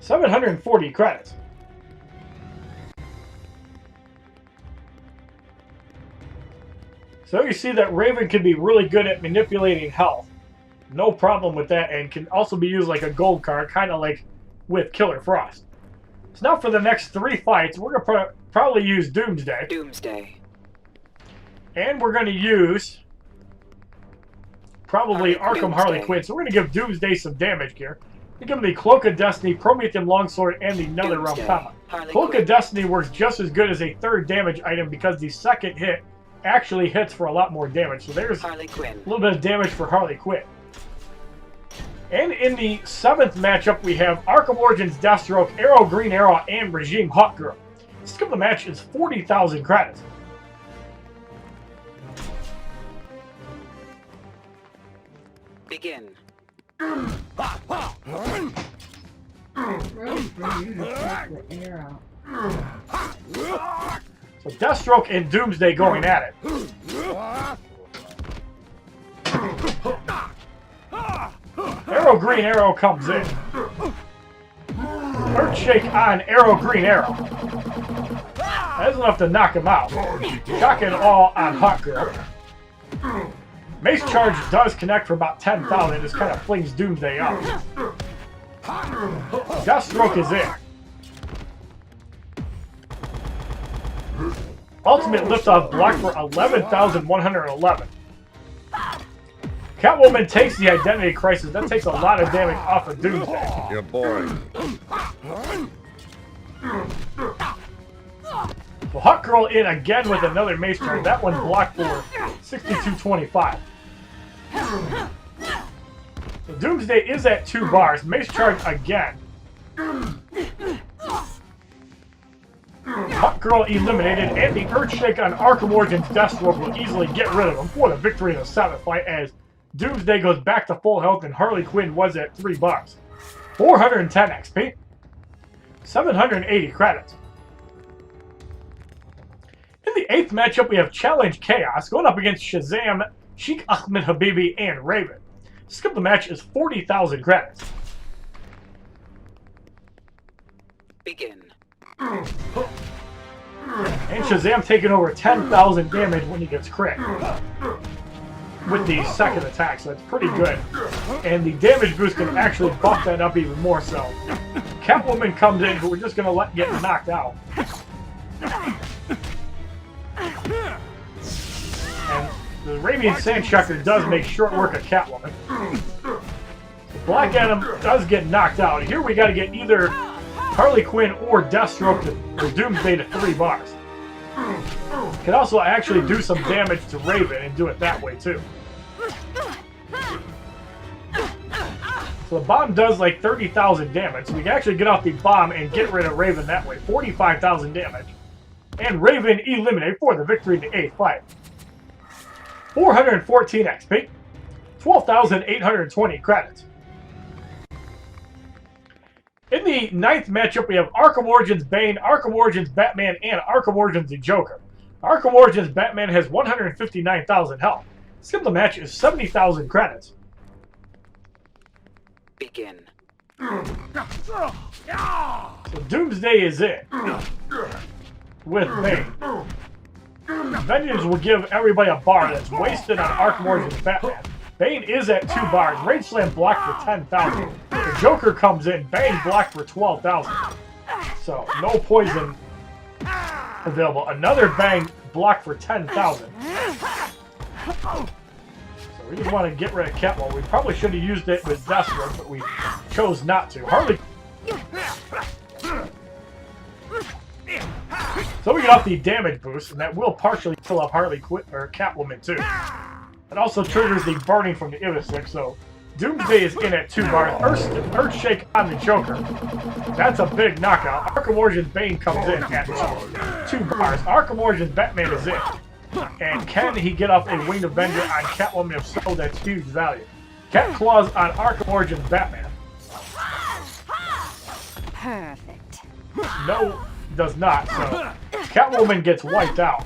740 credits. So you see that Raven can be really good at manipulating health. No problem with that, and can also be used like a gold card, kind of like with Killer Frost. So now for the next 3 fights, we're going to probably use Doomsday. Doomsday. And we're going to use probably Arkham Harley Quinn. So we're going to give Doomsday some damage here. We give him the Cloak of Destiny, Promethean Longsword, and the NetherRealm Comma. Cloak of Destiny works just as good as a 3rd damage item because the second hit actually hits for a lot more damage. So there's a little bit of damage for Harley Quinn. And in the 7th matchup, we have Arkham Origins Deathstroke, Arrow Green Arrow, and Regime Hawkgirl. Skip the match is 40,000 credits. Begin. So Deathstroke and Doomsday going at it. Arrow Green Arrow comes in. Earthshake on Arrow Green Arrow. That's enough to knock him out. Shock and Awe on Hawkgirl. Mace Charge does connect for about 10,000. Just kind of flings Doomsday out. Deathstroke is in. Ultimate Liftoff blocked for 11,111. Catwoman takes the Identity Crisis. That takes a lot of damage off of Doomsday. You're boring. Well, Hawkgirl in again with another Mace Charge. That one blocked for 6225. So Doomsday is at 2 bars. Mace Charge again. Hawkgirl eliminated, and the Earthshake on Arkham Origins Deathstroke will easily get rid of him for the victory in the 7th fight as Doomsday goes back to full health and Harley Quinn was at 3 bars. 410 XP. 780 credits. In the 8th matchup, we have Challenge Chaos going up against Shazam, Sheikh Ahmed Habibi, and Raven. Skip the match is 40,000 credits. Begin. And Shazam taking over 10,000 damage when he gets crit with the second attack, so it's pretty good. And the damage boost can actually buff that up even more so. Catwoman comes in, but we're just going to let get knocked out. The Radiant Sandshocker does make short work of Catwoman. Black Adam does get knocked out. Here we got to get either Harley Quinn or Deathstroke or Doomsday to 3 bars. Can also actually do some damage to Raven and do it that way too. So the bomb does like 30,000 damage. So we can actually get off the bomb and get rid of Raven that way. 45,000 damage. And Raven eliminated for the victory in the 8th fight. 414 XP. 12,820 credits. In the 9th matchup, we have Arkham Origins Bane, Arkham Origins Batman, and Arkham Origins the Joker. Arkham Origins Batman has 159,000 health. Skill the match is 70,000 credits. Begin. So Doomsday is in with Bane. Vengeance will give everybody a bar that's wasted on Arkham Origins Batman. Bane is at 2 bars. Rage Slam blocked for 10,000. The Joker comes in. Bane blocked for 12,000. So no poison available. Another Bang blocked for 10,000. So we just want to get rid of Catwoman. We probably should have used it with Deathstroke, but we chose not to. Harley. So we get off the damage boost, and that will partially kill off Harley Quinn or Catwoman too. It also triggers the burning from the Ibislick, so Doomsday is in at 2 bars. Earthshake on the Joker. That's a big knockout. Arkham Origins Bane comes in at 2 bars. Arkham Origins Batman is in. And can he get off a Winged Avenger on Catwoman? If so, that's huge value. Cat Claws on Arkham Origins Batman. Perfect. No, does not, so Catwoman gets wiped out.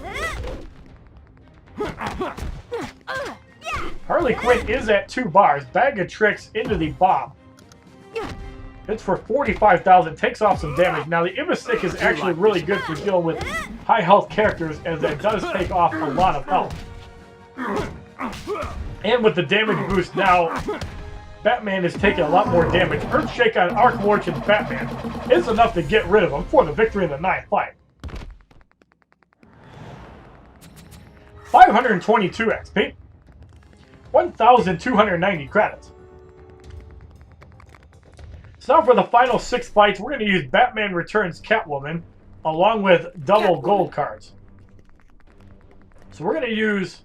Harley Quinn is at 2 bars. Bag of Tricks into the bomb. It's for 45,000. Takes off some damage. Now the Ibislick is actually really good for dealing with high health characters, as it does take off a lot of health. And with the damage boost now, Batman is taking a lot more damage. Earthshake on Arkham Origins Batman is enough to get rid of him for the victory in the 9th fight. 522 XP. 1,290 credits. So now for the final 6 fights, we're going to use Batman Returns Catwoman along with double gold cards. So we're going to use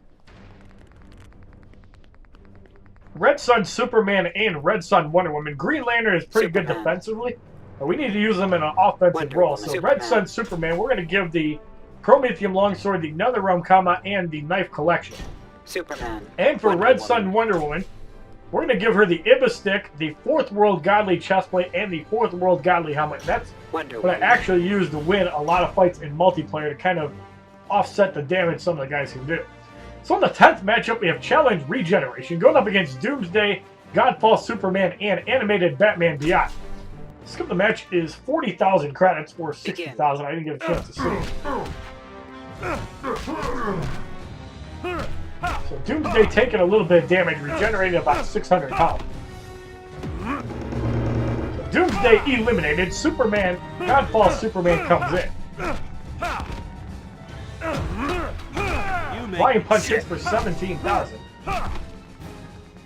Red Sun Superman and Red Sun Wonder Woman. Green Lantern is pretty good defensively, but we need to use them in an offensive role. So Red Sun Superman, we're going to give the Prometheum Longsword, the Netherrealm Comma, and the Knife Collection. Superman. And for Red Sun Wonder Woman, we're going to give her the Ibislick, the 4th World Godly Chestplate, and the 4th World Godly Helmet. That's what I actually use to win a lot of fights in multiplayer to kind of offset the damage some of the guys can do. So in the 10th matchup, we have Challenge Regeneration going up against Doomsday, Godfall Superman, and Animated Batman Beyond. Skill the match is 40,000 credits, or 60,000. I didn't get a chance to see. So Doomsday taking a little bit of damage, regenerating about 600 health. So Doomsday eliminated. Superman, Godfall Superman comes in. Flying Punch hits for 17,000.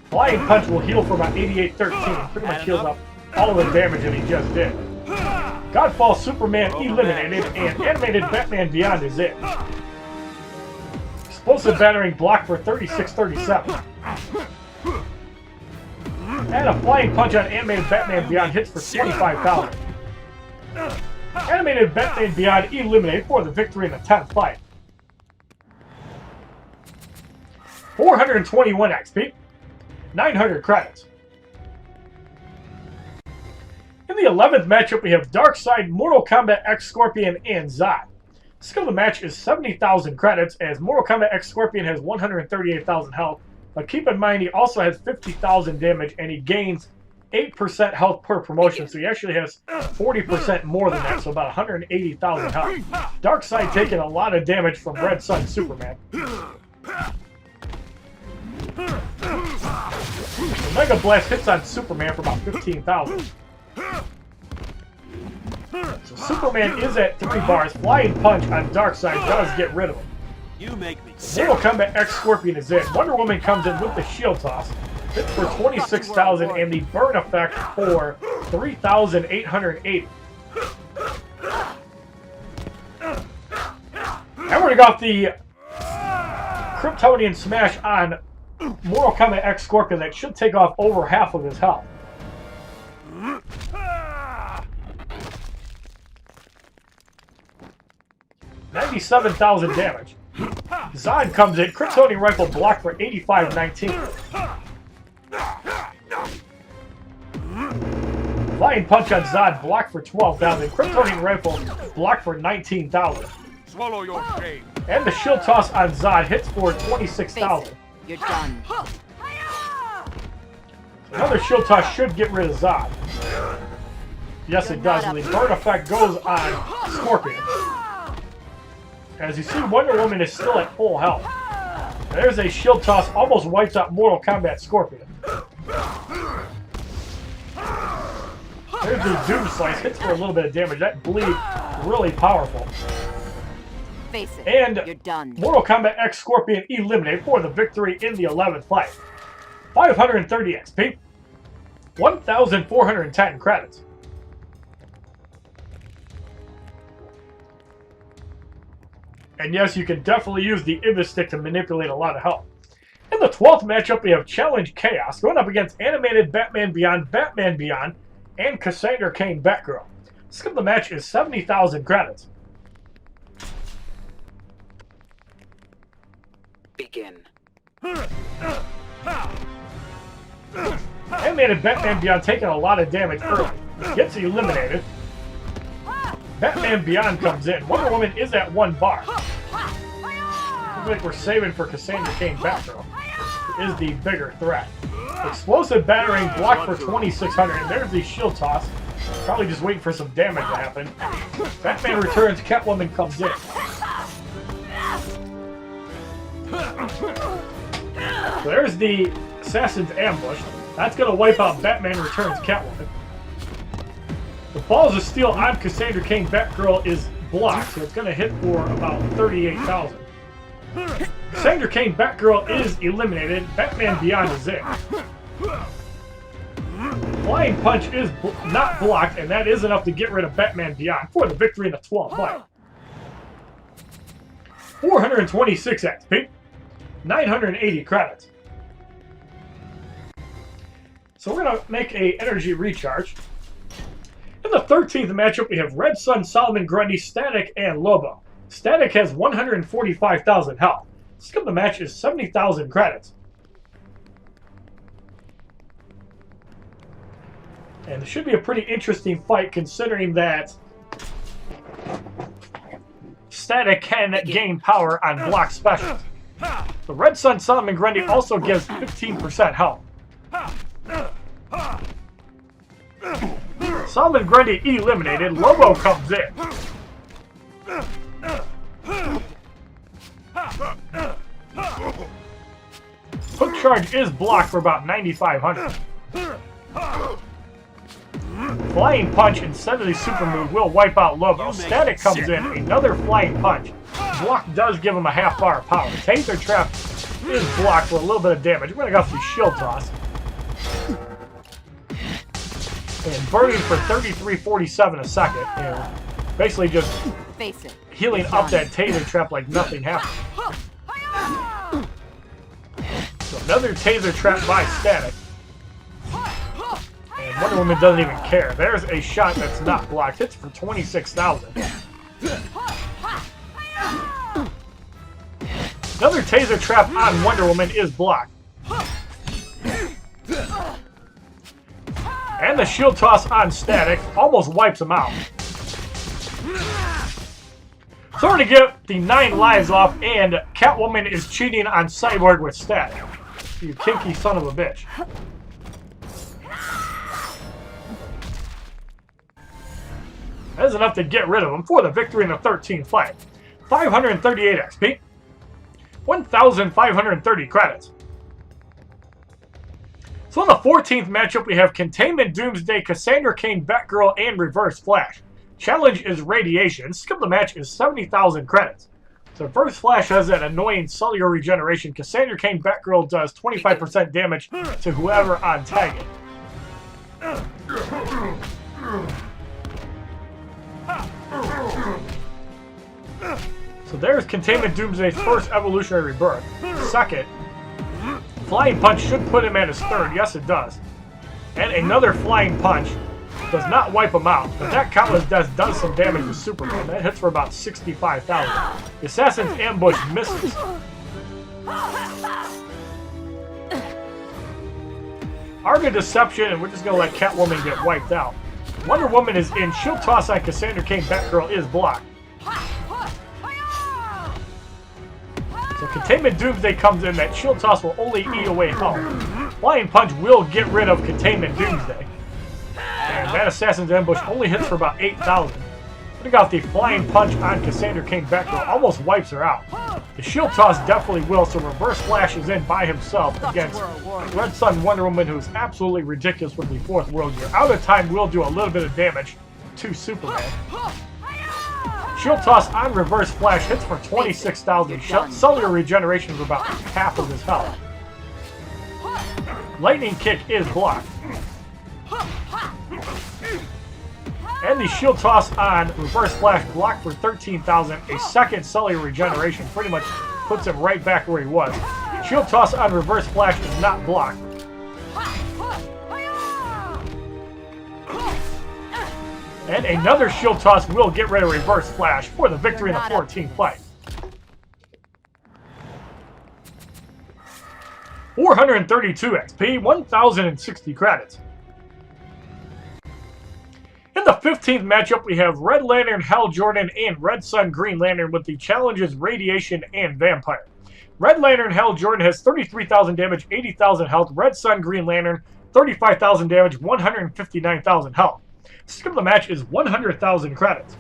Flying Punch will heal for about 8813. Pretty much heals up all the damage that he just did. Godfall Superman eliminated, and Animated Batman Beyond is in. Explosive Battering blocked for 3637. And a Flying Punch on Animated Batman Beyond hits for 25,000. Animated Batman Beyond eliminated for the victory in the 10th fight. 421 XP. 900 credits. In the 11th matchup, we have Darkseid, Mortal Kombat X Scorpion, and Zod. Skill of the match is 70,000 credits, as Mortal Kombat X Scorpion has 138,000 health. But keep in mind, he also has 50,000 damage, and he gains 8% health per promotion, so he actually has 40% more than that, so about 180,000 health. Darkseid taking a lot of damage from Red Sun Superman. The Mega Blast hits on Superman for about 15,000. So Superman is at 3 bars. Flying Punch on Darkseid does get rid of him. You make me sick. Mortal Kombat X Scorpion is in. Wonder Woman comes in with the shield toss. Hits for 26,000 and the burn effect for 3,880. And we're going to go off the Kryptonian Smash on Mortal Kombat X Scorpion. That should take off over half of his health. 97,000 damage. Zod comes in. Kryptonian Rifle blocked for 8519. Flying Punch on Zod blocked for 12,000. Kryptonian Rifle blocked for 19,000. Swallow your shame. And the Shield Toss on Zod hits for 26,000. You're done. Another Shield Toss should get rid of Zod. Yes, it does. And the burn effect goes on Scorpion. As you see, Wonder Woman is still at full health. There's a Shield Toss, almost wipes out Mortal Kombat Scorpion. There's the Doom Slice, hits for a little bit of damage. That bleed, really powerful. Face it. And You're done. Mortal Kombat X Scorpion eliminated for the victory in the 11th fight. 530 XP. 1,410 credits. And yes, you can definitely use the Ibis stick to manipulate a lot of health. In the 12th matchup, we have Challenge Chaos going up against Animated Batman Beyond, and Cassandra Cain Batgirl. Skip the match is 70,000 credits. Begin. Animated Batman Beyond taking a lot of damage early. Gets eliminated. Batman Beyond comes in. Wonder Woman is at 1 bar. Looks like we're saving for Cassandra Cain Batgirl, who is the bigger threat. Explosive Battering blocked for 2,600. And there's the Shield Toss. Probably just waiting for some damage to happen. Batman returns. Catwoman comes in. So there's the Assassin's Ambush. That's going to wipe out Batman Returns Catwoman. The Balls of Steel on Cassandra Cain Batgirl is blocked, so it's going to hit for about 38,000. Cassandra Cain Batgirl is eliminated. Batman Beyond is in. Flying Punch is not blocked, and that is enough to get rid of Batman Beyond for the victory in the 12th fight. 426 XP. 980 credits. So we're going to make a energy recharge. In the 13th matchup, we have Red Sun, Solomon Grundy, Static, and Lobo. Static has 145,000 health. Skip the match is 70,000 credits. And it should be a pretty interesting fight considering that Static can gain power on block specials. The Red Sun Solomon Grundy also gives 15% health. Solomon Grundy eliminated. Lobo comes in. Hook charge is blocked for about 9,500. Flying Punch instead of the super move will wipe out Lobo. Static comes in. Another Flying Punch. Block does give him a half bar of power. Taser Trap is blocked for a little bit of damage. We're going to go for the Shield Toss. And burning for 33.47 a second. And basically just healing up that Taser Trap like nothing happened. So another Taser Trap by Static. And Wonder Woman doesn't even care. There's a shot that's not blocked. Hits for 26,000. Another Taser Trap on Wonder Woman is blocked. And the Shield Toss on Static almost wipes him out. So we're going to get the 9 lives off, and Catwoman is cheating on Cyborg with Static. You kinky son of a bitch. That is enough to get rid of him for the victory in the 13th fight. 538 XP. 1,530 credits. So in the 14th matchup, we have Containment Doomsday, Cassandra Cain Batgirl, and Reverse Flash. Challenge is Radiation. Skip the match is 70,000 credits. So Reverse Flash has that annoying cellular regeneration. Cassandra Cain Batgirl does 25% damage to whoever on target. So there's Containment Doomsday's first evolutionary rebirth. Second, Flying Punch should put him at his third. Yes, it does. And another Flying Punch does not wipe him out, but that countless death does some damage to Superman. That hits for about 65,000. The Assassin's Ambush misses. Arga Deception, and we're just going to let Catwoman get wiped out. Wonder Woman is in. Shield Toss on Cassandra Cain Batgirl is blocked. So Containment Doomsday comes in. That Shield Toss will only eat away health. Flying Punch will get rid of Containment Doomsday. And that Assassin's Ambush only hits for about 8,000. Putting out the Flying Punch on Cassandra Cain Batgirl almost wipes her out. The Shield Toss definitely will, so Reverse Flash is in by himself against Red Sun Wonder Woman, who's absolutely ridiculous with the Fourth World Gear. Out of time will do a little bit of damage to Superman. Shield Toss on Reverse Flash hits for 26,000. Cellular regeneration is about half of his health. Lightning Kick is blocked. And the Shield Toss on Reverse Flash blocked for 13,000. A second cellular regeneration pretty much puts him right back where he was. Shield Toss on Reverse Flash is not blocked. And another Shield Toss will get rid of Reverse Flash for the victory in the 14th fight. 432 XP, 1,060 credits. In the 15th matchup, we have Red Lantern Hal Jordan and Red Sun Green Lantern with the challenges Radiation and Vampire. Red Lantern Hal Jordan has 33,000 damage, 80,000 health. Red Sun Green Lantern, 35,000 damage, 159,000 health. Skip the match is 100,000 credits.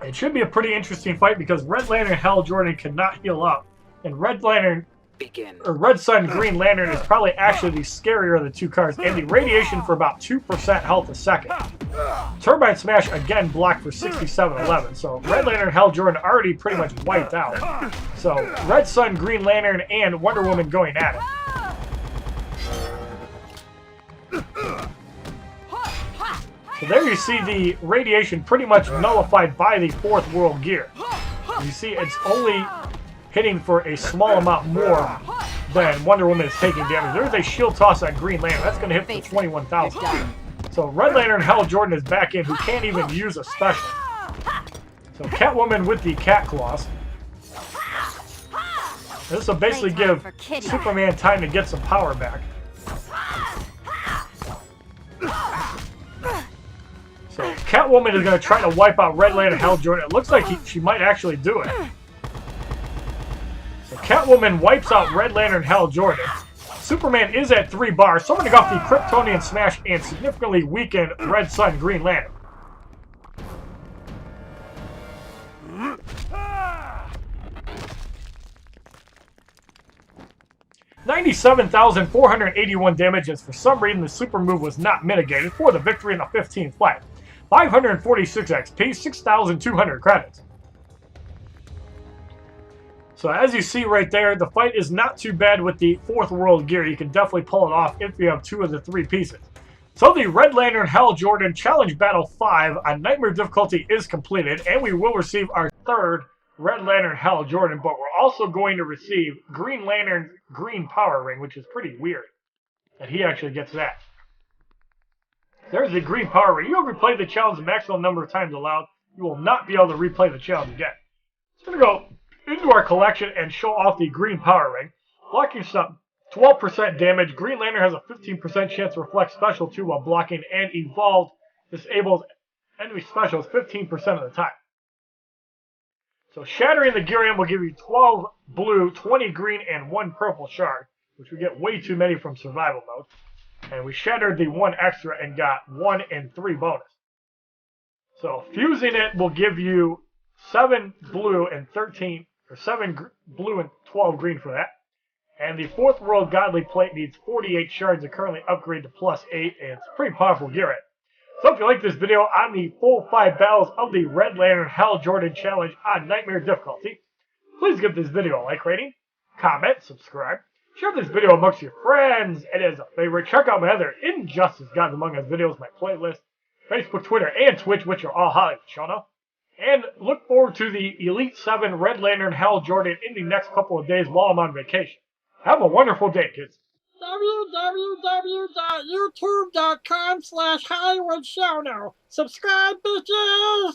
It should be a pretty interesting fight because Red Lantern Hal Jordan cannot heal up, and Red Sun Green Lantern is probably actually the scarier of the two cards, and the radiation for about 2% health a second. Turbine Smash again blocked for 6711, so Red Lantern Hal Jordan already pretty much wiped out. So Red Sun Green Lantern and Wonder Woman going at it. So there you see the radiation pretty much nullified by the Fourth World Gear. You see it's only hitting for a small amount more than Wonder Woman is taking damage. There's a Shield Toss on Green Lantern. That's going to hit for 21,000. So Red Lantern Hal Jordan is back in, who can't even use a special. So Catwoman with the Cat Claws. This will basically give Superman time to get some power back. So Catwoman is going to try to wipe out Red Lantern Hal Jordan. It looks like she might actually do it. So Catwoman wipes out Red Lantern Hal Jordan. Superman is at 3 bars, so I'm going to go off the Kryptonian Smash and significantly weaken Red Sun Green Lantern. $97,481 damage, as for some reason the super move was not mitigated for the victory in the 15th fight. 546 XP, 6,200 credits. So as you see right there, the fight is not too bad with the Fourth World Gear. You can definitely pull it off if you have 2 of the 3 pieces. So the Red Lantern Hal Jordan Challenge Battle 5 on Nightmare difficulty is completed, and we will receive our 3rd Red Lantern Hal Jordan, but we're also going to receive Green Lantern's Green Power Ring, which is pretty weird that he actually gets that. There's the Green Power Ring. You have replayed the challenge the maximum number of times allowed. You will not be able to replay the challenge again. So we're going to go into our collection and show off the Green Power Ring. Blocking some 12% damage. Green Lantern has a 15% chance to reflect Special 2 while blocking, and Evolved disables enemy specials 15% of the time. So shattering the Gearium will give you 12 blue, 20 green, and 1 purple shard, which we get way too many from survival mode. And we shattered the 1 extra and got 1 and 3 bonus. So fusing it will give you 7 blue and 13, or 7 blue and 12 green for that. And the Fourth World Godly Plate needs 48 shards to currently upgrade to +8, and it's a pretty powerful Gearium. So if you like this video on the full 5 battles of the Red Lantern Hal Jordan challenge on Nightmare difficulty, please give this video a like rating, comment, subscribe, share this video amongst your friends, and as a favorite, check out my other Injustice Gods Among Us videos, my playlist, Facebook, Twitter, and Twitch, which are all HollywoodShono. And look forward to the Elite VII Red Lantern Hal Jordan in the next couple of days while I'm on vacation. Have a wonderful day, kids. www.youtube.com/HollywoodShono. Subscribe, bitches!